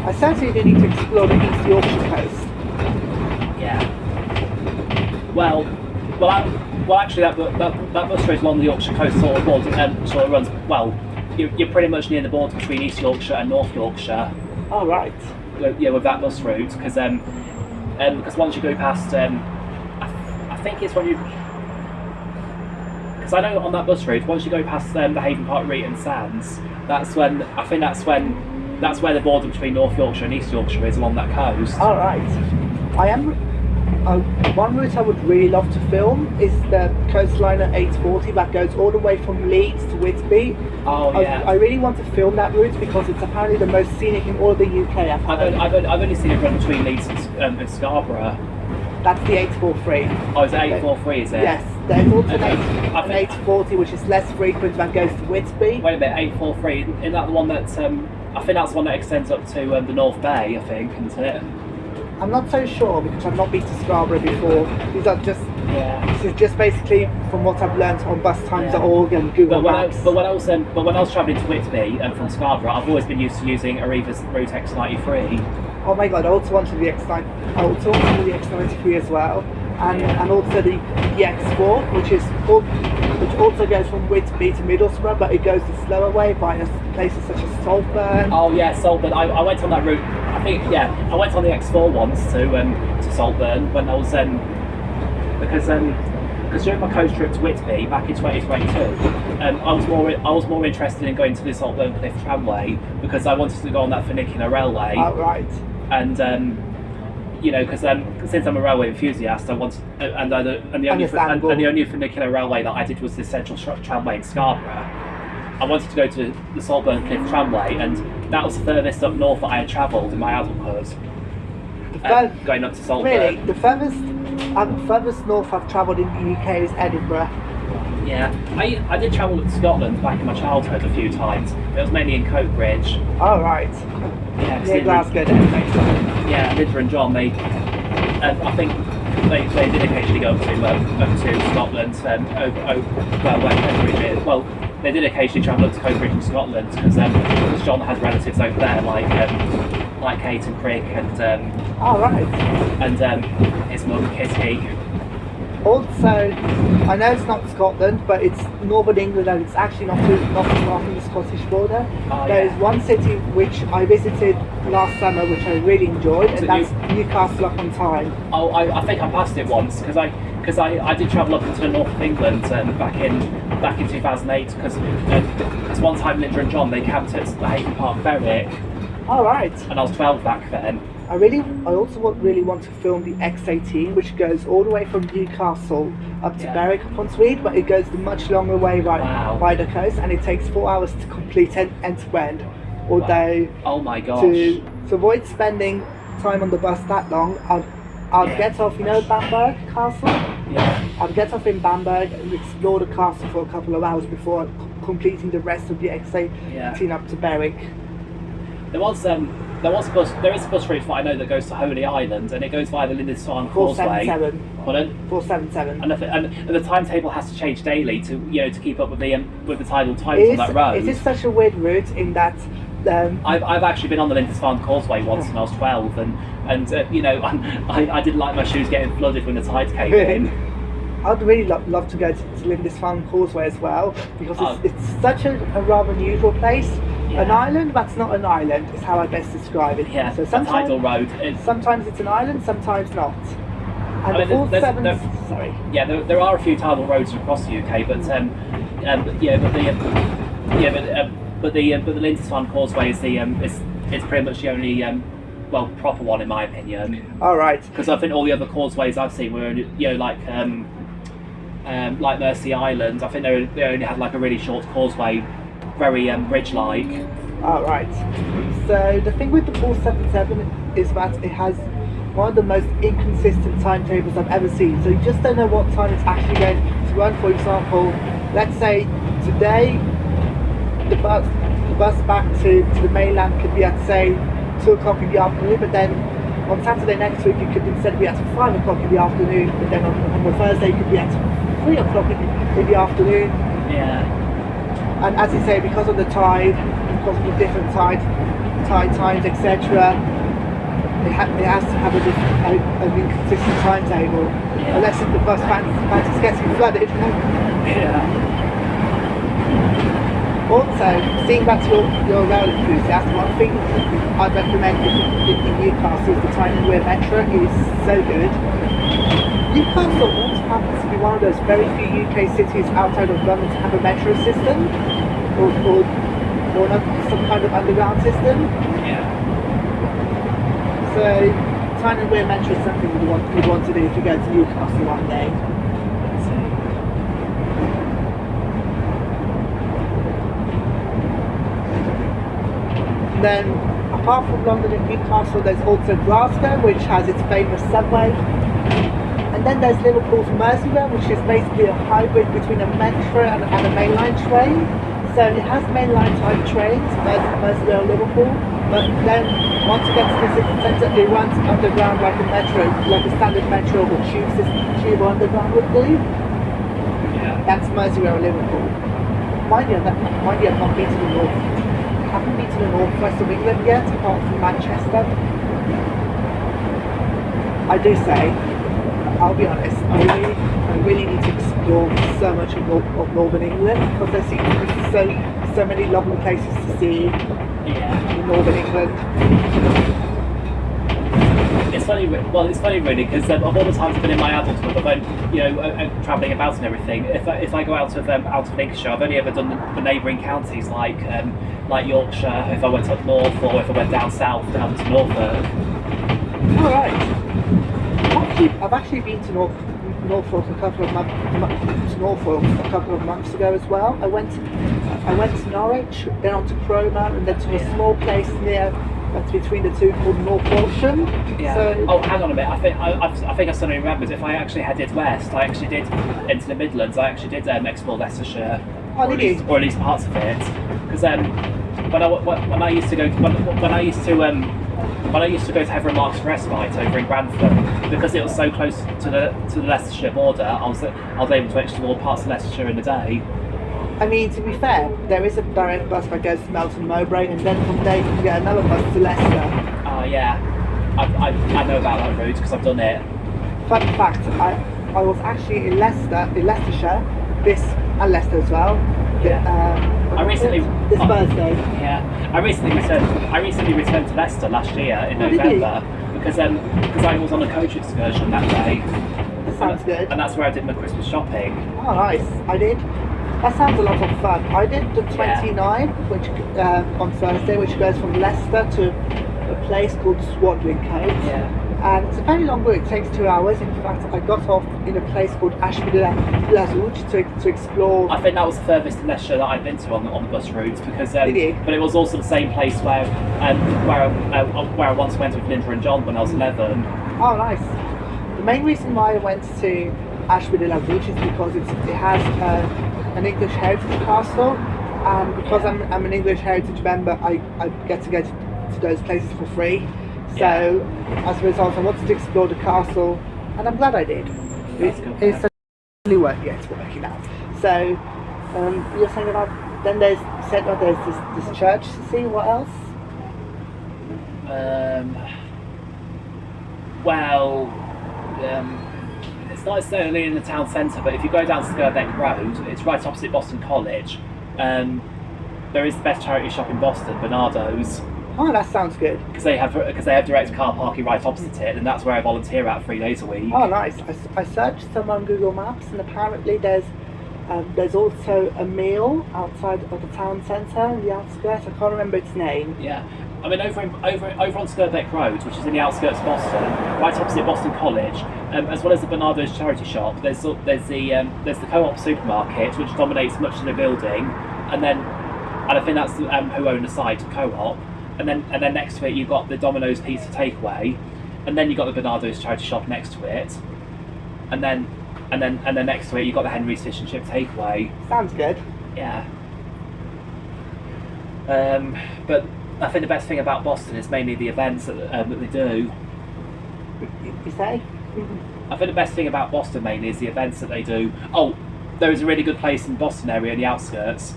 [SPEAKER 3] I certainly do need to explore the East Yorkshire coast.
[SPEAKER 2] Yeah. Well, actually, that bus route along the Yorkshire coast sort of runs. Well, you're pretty much near the border between East Yorkshire and North Yorkshire.
[SPEAKER 3] All right.
[SPEAKER 2] Yeah, with that bus route, because once you go past, I think it's when you. Because I know on that bus route, once you go past the Haven Park Reeton Sands, that's where the border between North Yorkshire and East Yorkshire is, along that coast.
[SPEAKER 3] All right. One route I would really love to film is the coastliner 840 that goes all the way from Leeds to Whitby.
[SPEAKER 2] Oh yeah.
[SPEAKER 3] I really want to film that route because it's apparently the most scenic in all of the UK.
[SPEAKER 2] I've only seen it run between Leeds and Scarborough.
[SPEAKER 3] That's the 843.
[SPEAKER 2] Oh, is it 843? Is it?
[SPEAKER 3] Yes, there's also an 840 which is less frequent that goes to Whitby.
[SPEAKER 2] Wait a minute, 843. Isn't that the one that I think that's the one that extends up to the North Bay? I think, isn't it?
[SPEAKER 3] I'm not so sure because I've not been to Scarborough before. This is just basically from what I've learnt on bustimes.org and Google Maps.
[SPEAKER 2] But when I was travelling to Whitby from Scarborough, I've always been used to using Arriva's Route X93.
[SPEAKER 3] Oh my god! I also wanted the X93 as well, and also the X4, which also goes from Whitby to Middlesbrough, but it goes the slower way via places such as Saltburn.
[SPEAKER 2] Oh yeah, Saltburn. I went on that route. I went on the X4 once to Saltburn when I was because during my coast trip to Whitby back in 2022, I was more interested in going to the Saltburn Cliff Tramway because I wanted to go on that funicular railway.
[SPEAKER 3] Oh right.
[SPEAKER 2] And because since I'm a railway enthusiast, I wanted the only funicular railway that I did was the Central Tramway in Scarborough. I wanted to go to the Saltburn Cliff Tramway, and that was the furthest up north that I had travelled in my adulthood. Going up to Saltburn.
[SPEAKER 3] Really, the furthest furthest north I've travelled in the UK is Edinburgh.
[SPEAKER 2] Yeah, I did travel to Scotland back in my childhood a few times. It was mainly in Coatbridge.
[SPEAKER 3] Oh, right.
[SPEAKER 2] Yeah, 'cause
[SPEAKER 3] Near Glasgow, definitely.
[SPEAKER 2] Yeah, Linda and John, I think they did occasionally go up to Scotland, where Coatbridge is. Well, they did occasionally travel up to Coatbridge in Scotland because John has relatives over there, like Kate and Crick and
[SPEAKER 3] Oh, right.
[SPEAKER 2] and his mum Kitty.
[SPEAKER 3] Also, I know it's not Scotland, but it's northern England, and it's actually not too far from the Scottish border.
[SPEAKER 2] Oh,
[SPEAKER 3] There is
[SPEAKER 2] yeah.
[SPEAKER 3] one city which I visited last summer, which I really enjoyed, and
[SPEAKER 2] it
[SPEAKER 3] that's Newcastle upon Tyne.
[SPEAKER 2] Oh, I think I passed it once because I did travel up into the north of England back in 2008 because one time Linda and John they camped at the Haven Park Berwick
[SPEAKER 3] All right.
[SPEAKER 2] and I was 12 back then.
[SPEAKER 3] I also really want to film the X18, which goes all the way from Newcastle up to
[SPEAKER 2] Yeah.
[SPEAKER 3] Berwick upon Tweed, but it goes the much longer way
[SPEAKER 2] Wow.
[SPEAKER 3] by the coast, and it takes 4 hours to complete end to end. Although
[SPEAKER 2] Oh my gosh.
[SPEAKER 3] to avoid spending time on the bus that long, I'd
[SPEAKER 2] Yeah.
[SPEAKER 3] get off, Bamberg Castle?
[SPEAKER 2] Yeah.
[SPEAKER 3] I'd get off in Bamberg and explore the castle for a couple of hours before completing the rest of the X18 up to Berwick.
[SPEAKER 2] There is a bus route that I know that goes to Holy Island and it goes via the Lindisfarne Causeway.
[SPEAKER 3] 477.
[SPEAKER 2] Pardon?
[SPEAKER 3] 477.
[SPEAKER 2] And the timetable has to change daily to keep up with the tidal times on that road.
[SPEAKER 3] It is such a weird route in that
[SPEAKER 2] I've actually been on the Lindisfarne Causeway once when I was 12 and I didn't like my shoes getting flooded when the tide came in.
[SPEAKER 3] I'd really love to go to Lindisfarne Causeway as well because it's such a rather unusual place.
[SPEAKER 2] Yeah.
[SPEAKER 3] An island that's not an island is how I best describe it.
[SPEAKER 2] Yeah,
[SPEAKER 3] So
[SPEAKER 2] a tidal road.
[SPEAKER 3] sometimes it's an island, sometimes not. And
[SPEAKER 2] I mean,
[SPEAKER 3] sorry.
[SPEAKER 2] Yeah, there are a few tidal roads across the UK, but the Lindisfarne Causeway is it's pretty much the only proper one in my opinion.
[SPEAKER 3] All right.
[SPEAKER 2] Because I think all the other causeways I've seen were only, like Mersey Island. I think they only had like a really short causeway, very ridge-like.
[SPEAKER 3] All right. So the thing with the 477 is that it has one of the most inconsistent timetables I've ever seen. So you just don't know what time it's actually going to run. For example, let's say today the bus back to the mainland could be at say 2 o'clock in the afternoon, but then on Saturday next week it could instead be at 5 o'clock in the afternoon, but then on the Thursday it could be at 3 o'clock in the afternoon.
[SPEAKER 2] Yeah.
[SPEAKER 3] And as you say, because of the tide, because of the different tide times, etc., it has to have an inconsistent timetable.
[SPEAKER 2] Yeah.
[SPEAKER 3] Unless the bus fancies getting flooded.
[SPEAKER 2] Yeah.
[SPEAKER 3] Also, seeing back to your rail enthusiasm, one thing I'd recommend in Newcastle is the Tyne and Wear Metro. It is so good. Newcastle also happens to be one of those very few UK cities outside of London to have a metro system or some kind of underground system.
[SPEAKER 2] Yeah.
[SPEAKER 3] So Tyne and Wear Metro is something you'd want to do if you go to Newcastle one day. Then, apart from London and Newcastle, there's also Glasgow, which has its famous subway. And then there's Liverpool's Merseyrail, which is basically a hybrid between a metro and a mainline train. So it has mainline type trains, Merseyrail Liverpool, but then once you get to the city centre, it runs underground like a metro, like a standard metro or tube underground would do.
[SPEAKER 2] Yeah.
[SPEAKER 3] That's Merseyrail Liverpool. Mind you, I've not been to the north. I haven't been to the northwest of England yet, apart from Manchester. I do say, I'll be honest, I really need to explore so much of northern England because there seems to be so many lovely places to see in northern England.
[SPEAKER 2] It's funny really because of all the times I've been in my adulthood, I've travelling about and everything. If I go out of Lincolnshire, I've only ever done the neighbouring counties like Yorkshire. If I went up north, or if I went down south, down to Norfolk.
[SPEAKER 3] All right. I've actually been to Norfolk a couple of months ago as well. I went to Norwich, then on to Cromer, and then to a small place near that's between the two called North Walsham.
[SPEAKER 2] Yeah.
[SPEAKER 3] So,
[SPEAKER 2] Oh, hang on a bit. I think I suddenly remembered. If I actually headed west, I actually did into the Midlands. I actually did explore Leicestershire,
[SPEAKER 3] Oh, did you?
[SPEAKER 2] or at least parts of it. Because when I used to go when I used to go to Heather Marks for respite over in Grantham, because it was so close to the Leicestershire border, I was able to explore parts of Leicestershire in a day.
[SPEAKER 3] I mean, to be fair, there is a direct bus that goes to Melton Mowbray, and then from there you can get another bus to Leicester.
[SPEAKER 2] Oh yeah, I know about that route because I've done it.
[SPEAKER 3] Fun fact, I was actually in Leicestershire, and Leicester as well.
[SPEAKER 2] I recently
[SPEAKER 3] this Thursday.
[SPEAKER 2] Yeah, I recently returned to Leicester last year in November because I was on a coach excursion that day.
[SPEAKER 3] That sounds good.
[SPEAKER 2] And that's where I did my Christmas shopping.
[SPEAKER 3] Oh, nice. I did. That sounds a lot of fun. I did the 29, which on Thursday, which goes from Leicester to a place called Swadling Coach.
[SPEAKER 2] Yeah.
[SPEAKER 3] And it's a very long route. It takes 2 hours. In fact, I got off in a place called Ashby-de-la-Zouch to explore.
[SPEAKER 2] I think that was the furthest in Leicestershire that I've been to on the bus route because, but it was also the same place where I once went with Linda and John when I was 11.
[SPEAKER 3] Oh, nice. The main reason why I went to Ashby-de-la-Zouch is because it has an English heritage castle, and because I'm an English heritage member, I get to go to those places for free. So as a result, I wanted to explore the castle, and I'm glad I did. It's certainly working out. So you're saying about then there's this church to see. What else?
[SPEAKER 2] It's not necessarily in the town centre, but if you go down Skirbeck Road, it's right opposite Boston College. There is the best charity shop in Boston, Bernardo's.
[SPEAKER 3] Oh, that sounds good.
[SPEAKER 2] Because they have direct car parking right opposite it, and that's where I volunteer at 3 days a week.
[SPEAKER 3] Oh, nice. I searched some on Google Maps, and apparently there's also a meal outside of the town centre in the outskirts. I can't remember its name.
[SPEAKER 2] Yeah, I mean over on Skirbeck Road, which is in the outskirts of Boston, right opposite Boston College, as well as the Bernardo's charity shop. There's the Co-op supermarket, which dominates much of the building, and I think that's who own the site, Co-op. And then next to it you've got the Domino's Pizza takeaway, and then you've got the Bernardo's charity shop next to it, and then next to it you've got the Henry's Fish and Chip takeaway.
[SPEAKER 3] Sounds good.
[SPEAKER 2] Yeah. But I think the best thing about Boston is mainly the events that they do.
[SPEAKER 3] You say?
[SPEAKER 2] I think the best thing about Boston mainly is the events that they do. Oh, there is a really good place in Boston area in the outskirts,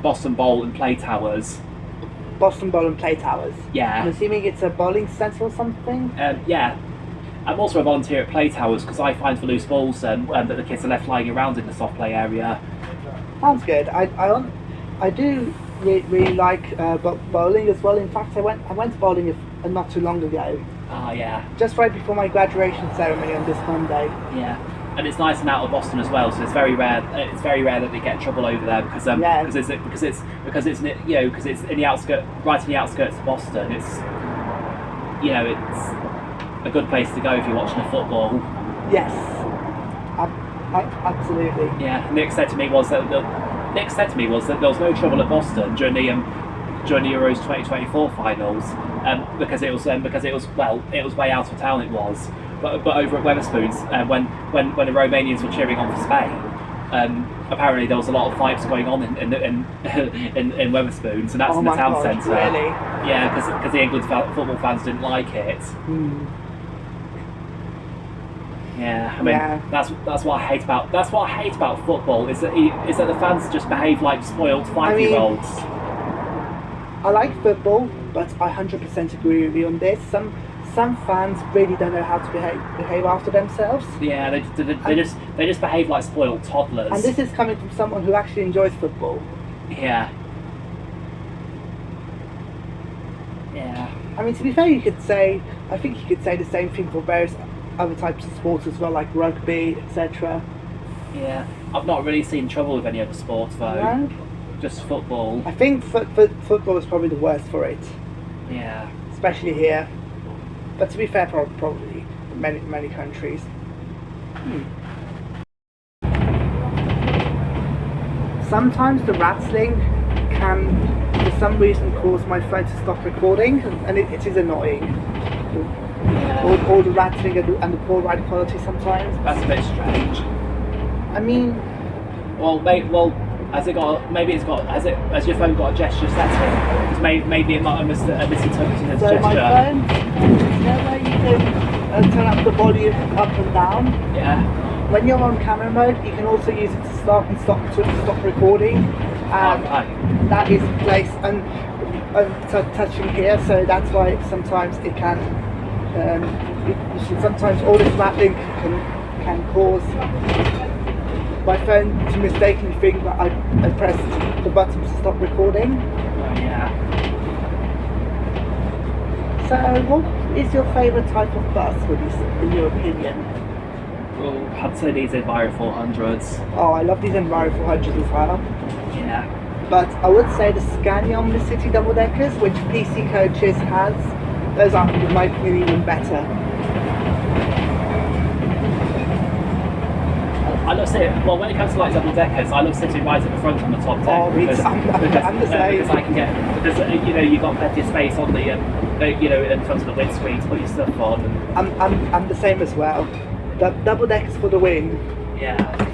[SPEAKER 2] Boston Bowl and Play Towers.
[SPEAKER 3] Boston Bowl and Play Towers.
[SPEAKER 2] Yeah.
[SPEAKER 3] I'm assuming it's a bowling centre or something?
[SPEAKER 2] Yeah. I'm also a volunteer at Play Towers because I find the loose balls that the kids are left lying around in the soft play area.
[SPEAKER 3] Sounds good. I do really like bowling as well. In fact, I went bowling not too long ago.
[SPEAKER 2] Ah, yeah.
[SPEAKER 3] Just right before my graduation ceremony on this Monday.
[SPEAKER 2] Yeah. And it's nice and out of Boston as well, so it's very rare. It's very rare that they get in trouble over there because it's in the outskirts, right in the outskirts of Boston. It's a good place to go if you're watching a football.
[SPEAKER 3] Yes, absolutely.
[SPEAKER 2] Yeah, Nick said to me was that there was no trouble at Boston during the Euros 2024 finals because it was way out of town. It was. But over at Wetherspoons, when the Romanians were cheering on for Spain, apparently there was a lot of fights going on in Wetherspoons, and that's in the town centre.
[SPEAKER 3] Really?
[SPEAKER 2] Yeah, because the England football fans didn't like it. Yeah, I mean that's what I hate about football is that the fans just behave like spoiled 5-year-olds.
[SPEAKER 3] I like football, but I 100% agree with you on this. Some fans really don't know how to behave after themselves.
[SPEAKER 2] Yeah, they just behave like spoiled toddlers.
[SPEAKER 3] And this is coming from someone who actually enjoys football.
[SPEAKER 2] Yeah. Yeah.
[SPEAKER 3] I mean, to be fair, I think you could say the same thing for various other types of sports as well, like rugby, etc.
[SPEAKER 2] Yeah, I've not really seen trouble with any other sports though.
[SPEAKER 3] No?
[SPEAKER 2] Just football.
[SPEAKER 3] I think football is probably the worst for it.
[SPEAKER 2] Yeah.
[SPEAKER 3] Especially here. But to be fair, probably in many countries. Sometimes the rattling can for some reason caused my phone to stop recording, and it is annoying. All the rattling and the poor ride quality sometimes.
[SPEAKER 2] That's a bit strange.
[SPEAKER 3] I mean,
[SPEAKER 2] has your phone got a gesture setting? Because maybe it might have misinterpreted as
[SPEAKER 3] so
[SPEAKER 2] gesture.
[SPEAKER 3] my phone, you know where you can turn up the volume up and down?
[SPEAKER 2] Yeah.
[SPEAKER 3] When you're on camera mode, you can also use it to start and stop recording. And that is placed and touching here, so that's why sometimes it can. Sometimes all this rattling can cause my phone to mistakenly think that I pressed the button to stop recording.
[SPEAKER 2] Oh, yeah.
[SPEAKER 3] So, what is your favourite type of bus, in your opinion?
[SPEAKER 2] Well, I'd say these Enviro 400s.
[SPEAKER 3] Oh, I love these Enviro 400s as well.
[SPEAKER 2] Yeah.
[SPEAKER 3] But I would say the Scania Omni-City double-deckers, which PC Coaches has, those are, in my opinion, even better.
[SPEAKER 2] I love sitting, when it comes to like double deckers, I love sitting right at the front on the top deck.
[SPEAKER 3] Oh, I'm the same.
[SPEAKER 2] Because I can get, you've got plenty of space on the, in front of the windscreen to put your stuff on.
[SPEAKER 3] I'm the same as well. The double deckers for the win.
[SPEAKER 2] Yeah.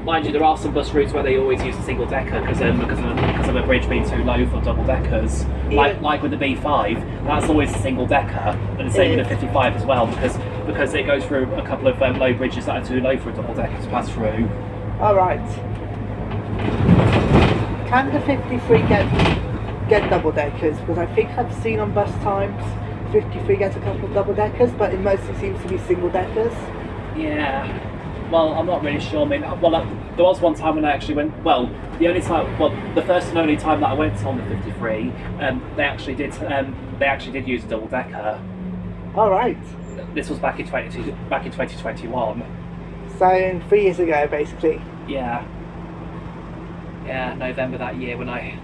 [SPEAKER 2] Mind you, there are some bus routes where they always use a single decker because of a bridge being too low for double deckers.
[SPEAKER 3] Yeah.
[SPEAKER 2] Like with the B5, that's always a single decker, and the same with the 55 as well because it goes through a couple of low bridges that are too low for a double decker to pass through.
[SPEAKER 3] All right. Can the 53 get double deckers? Because I think I've seen on bus times 53 gets a couple of double deckers, but it mostly seems to be single deckers.
[SPEAKER 2] Yeah. Well, I'm not really sure. I mean, there was one time when I actually went. The first and only time that I went on the 53, they actually did use a double decker.
[SPEAKER 3] All right.
[SPEAKER 2] This was back in 2021.
[SPEAKER 3] So 3 years ago, basically.
[SPEAKER 2] Yeah. Yeah, November that year when I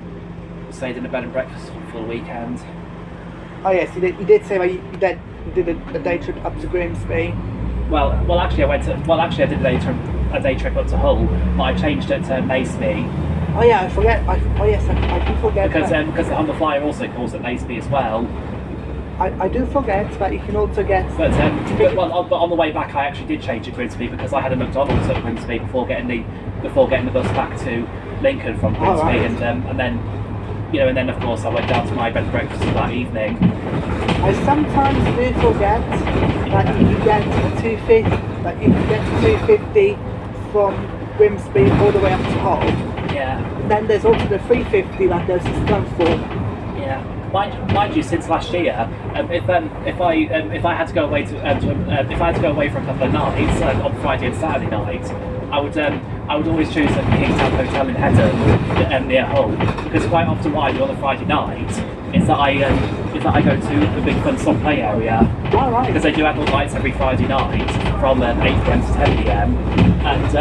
[SPEAKER 2] stayed in a bed and breakfast for the weekend.
[SPEAKER 3] Oh yes, you did say you did a day trip up to Grimsby.
[SPEAKER 2] Well, actually, I did a day trip up to Hull, but I changed it to Naseby.
[SPEAKER 3] Oh yeah, I forget. I do forget.
[SPEAKER 2] Because the Humber Flyer also calls it Naseby as well.
[SPEAKER 3] I do forget that you can also get.
[SPEAKER 2] But on the way back, I actually did change to Grimsby because I had a McDonald's at Grimsby before getting the bus back to Lincoln from Grimsby,
[SPEAKER 3] right.
[SPEAKER 2] and then of course I went down to my bed and breakfast that evening.
[SPEAKER 3] I sometimes do forget that you can get a 250 from Grimsby all the way up to Hull.
[SPEAKER 2] Yeah.
[SPEAKER 3] Then there's also the 350 that goes to Scunthorpe.
[SPEAKER 2] Yeah. Mind you, since last year, if I had to go away for a couple of nights on Friday and Saturday night, I would always choose the Kingstown Hotel in Hedden near Hull, because quite often what I do on a Friday night is that I go to the Big Fun Stop Play area.
[SPEAKER 3] All right.
[SPEAKER 2] Because they do adult nights every Friday night from 8 PM to 10 PM, and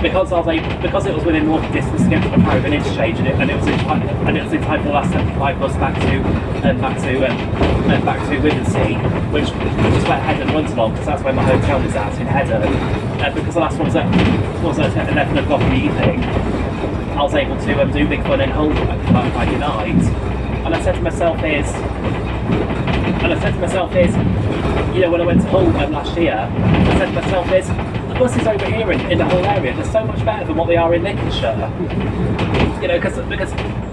[SPEAKER 2] because it was within walking distance to get to the caravan interchange, and it was in time for the last 75 bus back to Withensea, which is where Hedden runs along, because that's where my hotel is at in Hedden. Because the last one was at 11 o'clock in the evening, I was able to do Big Fun in Hull for that Friday night, and I said to myself when I went to Hull last year, I said to myself the buses over here in the whole area, they're so much better than what they are in Lincolnshire. Because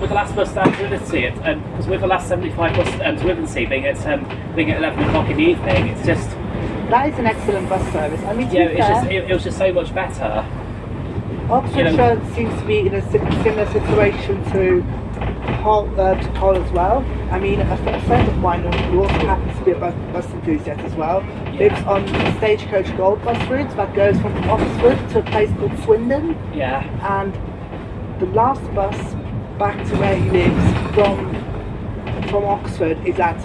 [SPEAKER 2] with the last bus down to Withensea, because with the last 75 bus to Withensea being at 11 o'clock in the evening, it's just.
[SPEAKER 3] That is an excellent bus service. I mean,
[SPEAKER 2] it was just so much better.
[SPEAKER 3] Oxfordshire seems to be in a similar situation to Hull as well. I mean, a friend of mine who also happens to be a bus enthusiast as well, lives on the Stagecoach Gold bus route that goes from Oxford to a place called Swindon.
[SPEAKER 2] Yeah.
[SPEAKER 3] And the last bus back to where he lives from Oxford is at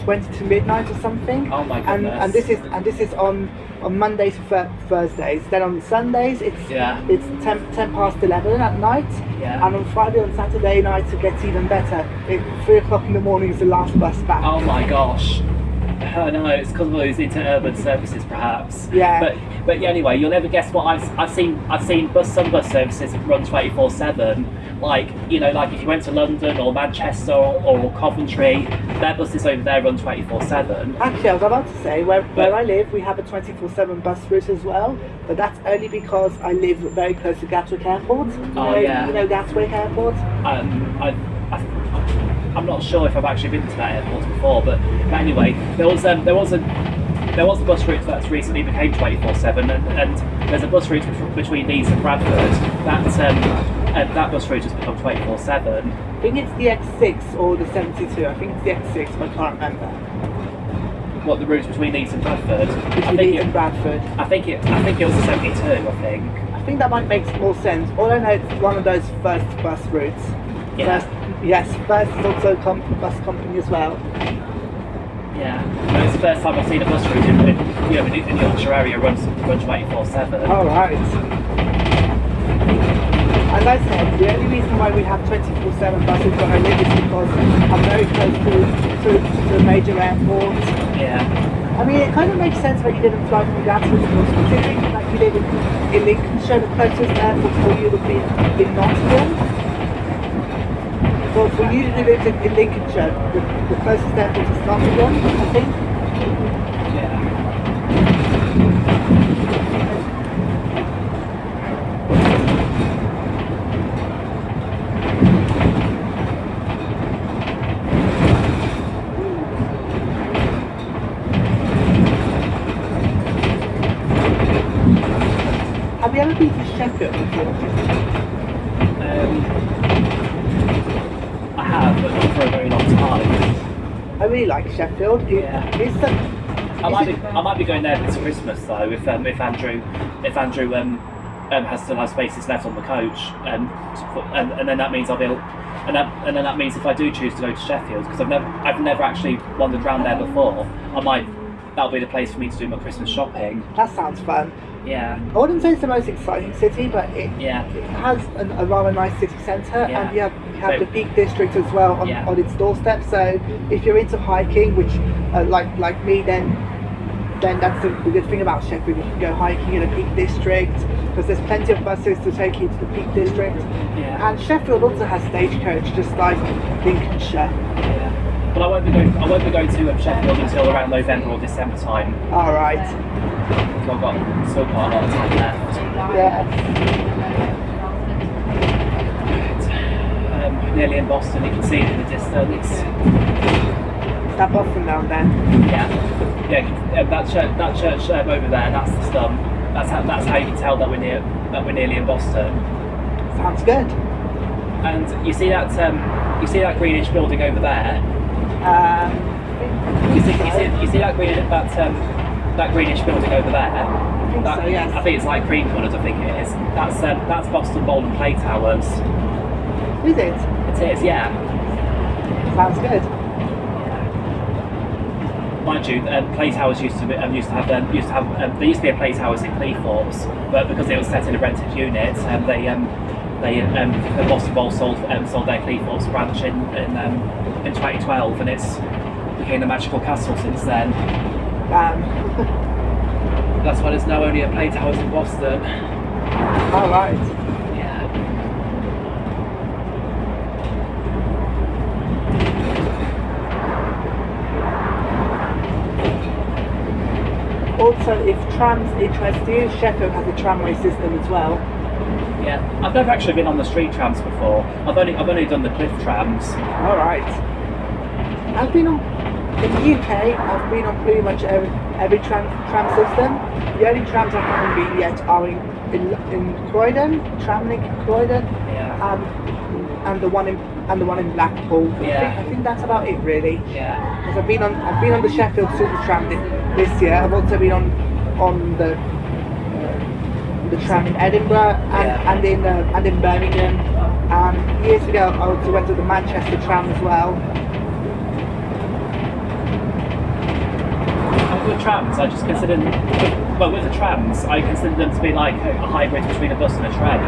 [SPEAKER 3] 20 to midnight or something.
[SPEAKER 2] Oh my goodness.
[SPEAKER 3] And this is on Mondays to Thursdays. Then on Sundays it's 10 past 11 at night.
[SPEAKER 2] Yeah.
[SPEAKER 3] And on Friday and Saturday nights it gets even better. 3 o'clock in the morning is the last bus back.
[SPEAKER 2] Oh my gosh. Oh no, it's because of those interurban services perhaps.
[SPEAKER 3] Yeah.
[SPEAKER 2] But yeah, anyway, you'll never guess what I've seen some bus services run 24/7, like like if you went to London or Manchester or Coventry, their buses over there run 24/7.
[SPEAKER 3] Actually, I was about to say, where I live, we have a 24/7 bus route as well, but that's only because I live very close to Gatwick Airport. You know Gatwick Airport?
[SPEAKER 2] I'm not sure if I've actually been to that airport before, but anyway, there was a bus route that's recently became 24/7, and there's a bus route between Leeds and Bradford that bus route has become 24/7.
[SPEAKER 3] I think it's the X6 or the 72. I think it's the X6, but I can't remember.
[SPEAKER 2] What, the route between Leeds and Bradford?
[SPEAKER 3] Bradford.
[SPEAKER 2] I think it was the 72.
[SPEAKER 3] I think that might make more sense. All I know it's one of those first bus routes.
[SPEAKER 2] Yeah.
[SPEAKER 3] First is also a bus company as well.
[SPEAKER 2] Yeah, it's the first time I've seen a bus route in the Yorkshire area run 24/7.
[SPEAKER 3] All right. As I said, the only reason why we have 24/7 buses where I live is because I'm very close to a major airport.
[SPEAKER 2] Yeah.
[SPEAKER 3] I mean, it kind of makes sense when you didn't fly from Gatwick, considering that you live in Lincolnshire, the closest airport for you would be in Nottingham. So for you who live in Lincolnshire, the closest airport is Nottingham, I think.
[SPEAKER 2] Yeah.
[SPEAKER 3] Have you ever been to Sheffield before?
[SPEAKER 2] I have, but not for a very long time.
[SPEAKER 3] I really like Sheffield.
[SPEAKER 2] Yeah.
[SPEAKER 3] I
[SPEAKER 2] might be going there this Christmas though, if Andrew still has spaces left on the coach, and then that means I'll be able, and then that means if I do choose to go to Sheffield, because I've never actually wandered around there before, that'll be the place for me to do my Christmas shopping.
[SPEAKER 3] That sounds fun.
[SPEAKER 2] Yeah.
[SPEAKER 3] I wouldn't say it's the most exciting city, but it has a rather nice city centre, and you have the Peak District as well on its doorstep. So if you're into hiking, which like me, then that's the good thing about Sheffield. You can go hiking in the Peak District because there's plenty of buses to take you to the Peak District.
[SPEAKER 2] Yeah.
[SPEAKER 3] And Sheffield also has Stagecoach, just like Lincolnshire.
[SPEAKER 2] Yeah. But I won't be going to Sheffield until around November or December time.
[SPEAKER 3] All right.
[SPEAKER 2] So I've still got a lot of time left.
[SPEAKER 3] Yeah.
[SPEAKER 2] Nearly in Boston, you can see it in the distance.
[SPEAKER 3] Is that Boston down there?
[SPEAKER 2] Yeah. That church over there. That's the stump. That's how you can tell that we're nearly in Boston.
[SPEAKER 3] Sounds good.
[SPEAKER 2] And you see that greenish building over there. You see that greenish building over there.
[SPEAKER 3] I think so, yes.
[SPEAKER 2] I think it's like cream coloured. I think it is. That's Boston Bowl and Play Towers.
[SPEAKER 3] Is it?
[SPEAKER 2] It is, yeah.
[SPEAKER 3] Sounds good.
[SPEAKER 2] Mind you, Play Towers used to be there used to be a Play Towers in Cleethorpes, but because it was set in a rented unit, the Boston Bowl sold their Cleethorpes branch in 2012, and it's became the magical castle since then. That's why there's now only a Play Towers in Boston.
[SPEAKER 3] All right.
[SPEAKER 2] Yeah.
[SPEAKER 3] Also, if trams interest you, Sheffield has a tramway system as well.
[SPEAKER 2] Yeah, I've never actually been on the street trams before. I've only done the cliff trams.
[SPEAKER 3] All right. I've been on in the UK. I've been on pretty much every tram system. The only trams I haven't been yet are in Croydon, Tramlink in Croydon, and the one in Blackpool.
[SPEAKER 2] Yeah.
[SPEAKER 3] I think that's about it really.
[SPEAKER 2] Yeah.
[SPEAKER 3] Because I've been on the Sheffield Super Tram this year. I've also been on the tram in Edinburgh and in Birmingham. Years ago, I also went to the Manchester tram as well.
[SPEAKER 2] With trams, I just consider with the trams, I consider them to be like a hybrid between a bus and a train.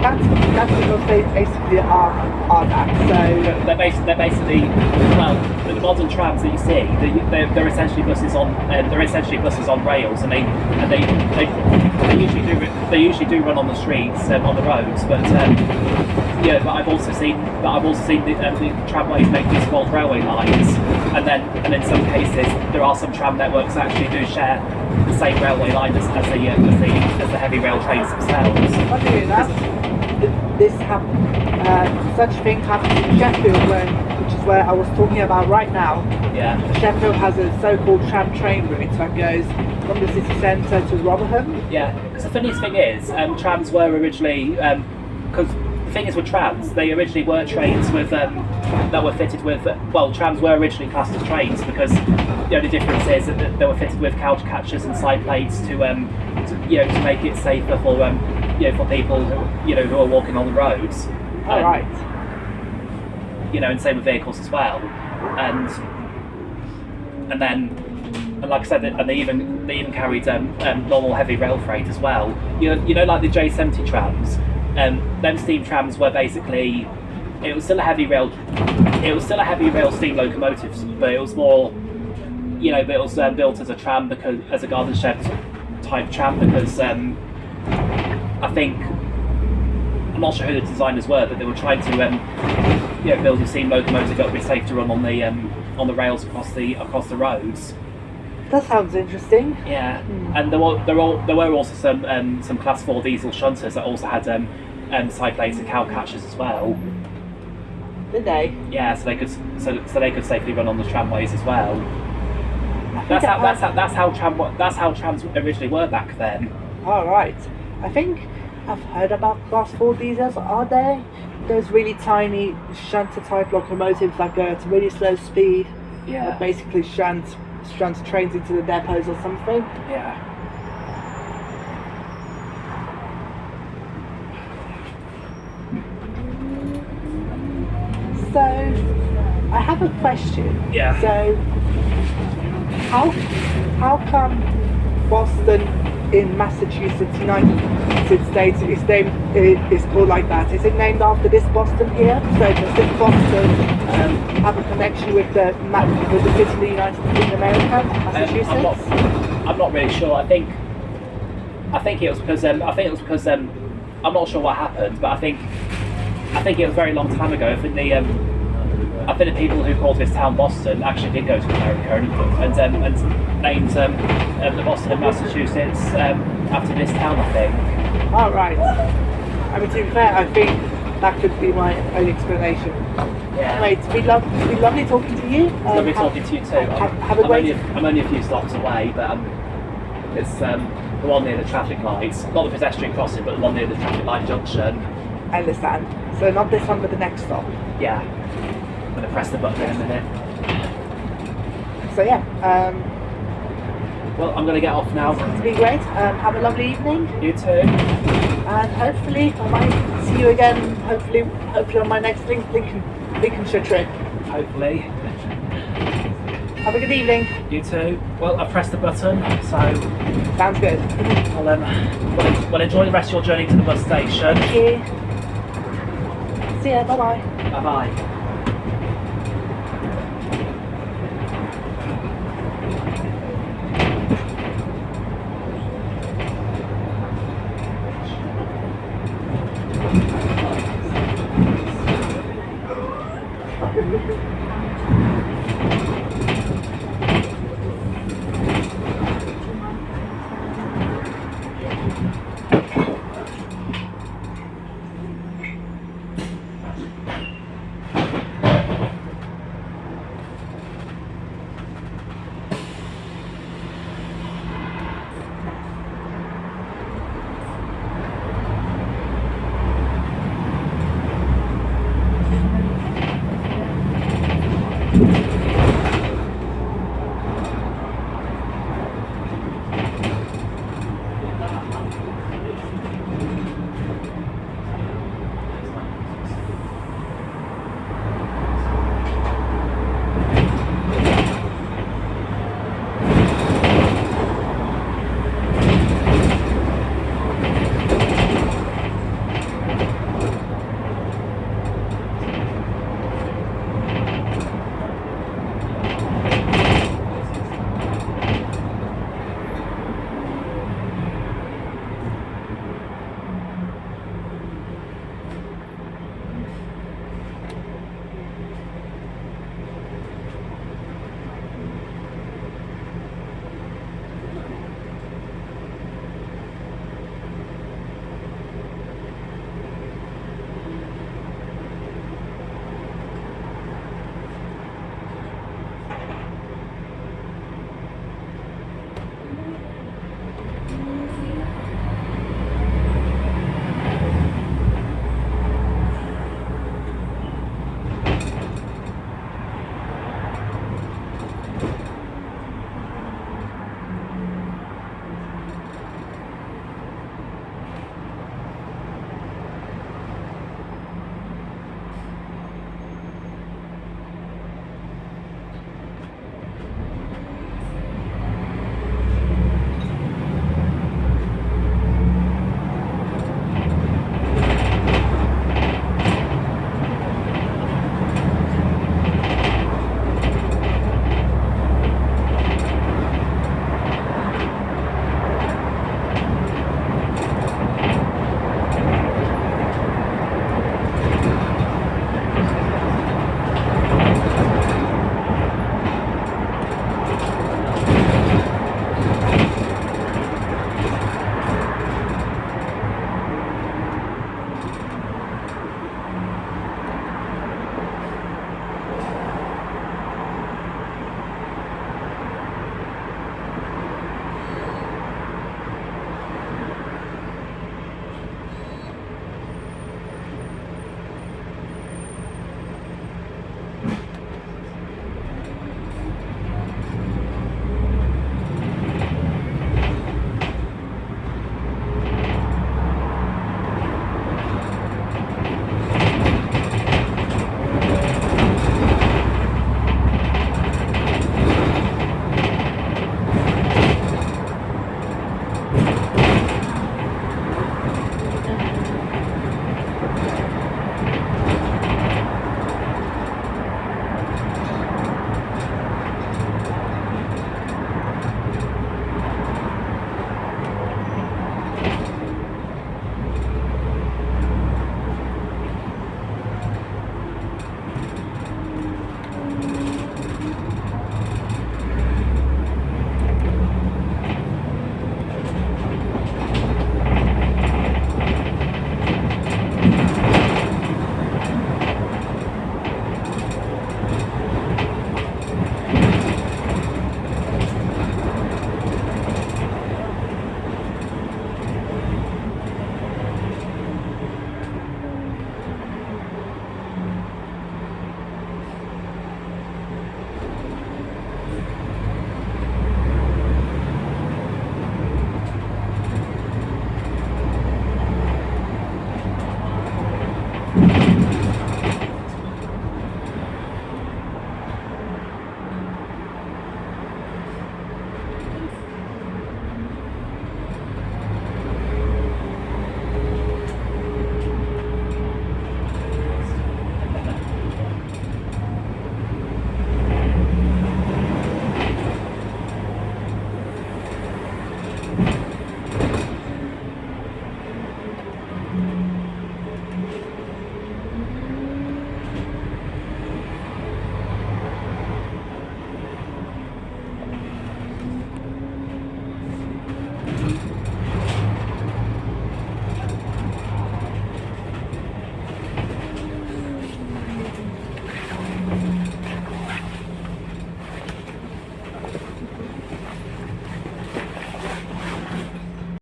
[SPEAKER 3] that's because they basically are that. So
[SPEAKER 2] They're basically well, the modern trams that you see, they're essentially buses on rails, and they usually do run on the streets, on the roads, but but I've also seen the tramways make use of old railway lines, and in some cases there are some tram networks that actually do share the same railway line as the heavy rail trains themselves.
[SPEAKER 3] Funny enough, such thing happens in Sheffield, which is where I was talking about right now.
[SPEAKER 2] Yeah.
[SPEAKER 3] Sheffield has a so-called tram train route that goes from the city centre to Rotherham.
[SPEAKER 2] Yeah, because the funniest thing is, trams were originally, because the thing is with trams, they originally were trains with that were fitted with, trams were originally classed as trains because the only difference is that they were fitted with cow catchers and side plates to make it safer for for people who are walking on the roads.
[SPEAKER 3] All right.
[SPEAKER 2] And same with vehicles as well, and like I said, and they even carried normal heavy rail freight as well. Like the J70 trams. Them steam trams were basically, it was still a heavy rail steam locomotive, but it was more, but it was built as a tram, because as a garden shed type tram, because I'm not sure who the designers were, but they were trying to build a steam locomotive that would be safe to run on the rails across the roads.
[SPEAKER 3] That sounds interesting.
[SPEAKER 2] Yeah, and there were also some Class 4 diesel shunters that also had side plates and cow catchers as well.
[SPEAKER 3] Did they?
[SPEAKER 2] Yeah, so they could safely run on the tramways as well. That's how trams originally were back then.
[SPEAKER 3] All right. I think I've heard about Class 4 diesels. Are there those really tiny shunter type locomotives that go at a really slow speed?
[SPEAKER 2] Yeah.
[SPEAKER 3] That basically shunts trains into the depots or something?
[SPEAKER 2] Yeah.
[SPEAKER 3] So, I have a question.
[SPEAKER 2] Yeah.
[SPEAKER 3] So, how come Boston in Massachusetts, United States, is called like that? Is it named after this Boston here? So does this Boston have a connection with the city in the United States of America, Massachusetts?
[SPEAKER 2] I'm not really sure. I think it was because I'm not sure what happened, but I think it was a very long time ago. I think the people who called this town Boston actually did go to America and named the Boston in Massachusetts after this town, I think.
[SPEAKER 3] Oh, right. I mean, to be fair, I think that could be my own explanation.
[SPEAKER 2] Yeah.
[SPEAKER 3] Anyway, it's been lovely talking to you.
[SPEAKER 2] It's lovely talking to you too. I'm only a few stops away, but it's the one near the traffic lights, not the pedestrian crossing, but the one near the traffic light junction.
[SPEAKER 3] I understand. So not this one, but the next stop.
[SPEAKER 2] Yeah. I'm going to press the button in a minute.
[SPEAKER 3] So yeah.
[SPEAKER 2] Well, I'm going to get off now.
[SPEAKER 3] It's been great. Have a lovely evening.
[SPEAKER 2] You too.
[SPEAKER 3] And hopefully I might see you again. Hopefully on my next Lincolnshire trip.
[SPEAKER 2] Hopefully.
[SPEAKER 3] Have a good evening.
[SPEAKER 2] You too. Well, I pressed the button, so
[SPEAKER 3] sounds good.
[SPEAKER 2] Well, enjoy the rest of your journey to the bus station.
[SPEAKER 3] Thank you. See ya. Bye bye.
[SPEAKER 2] Bye bye.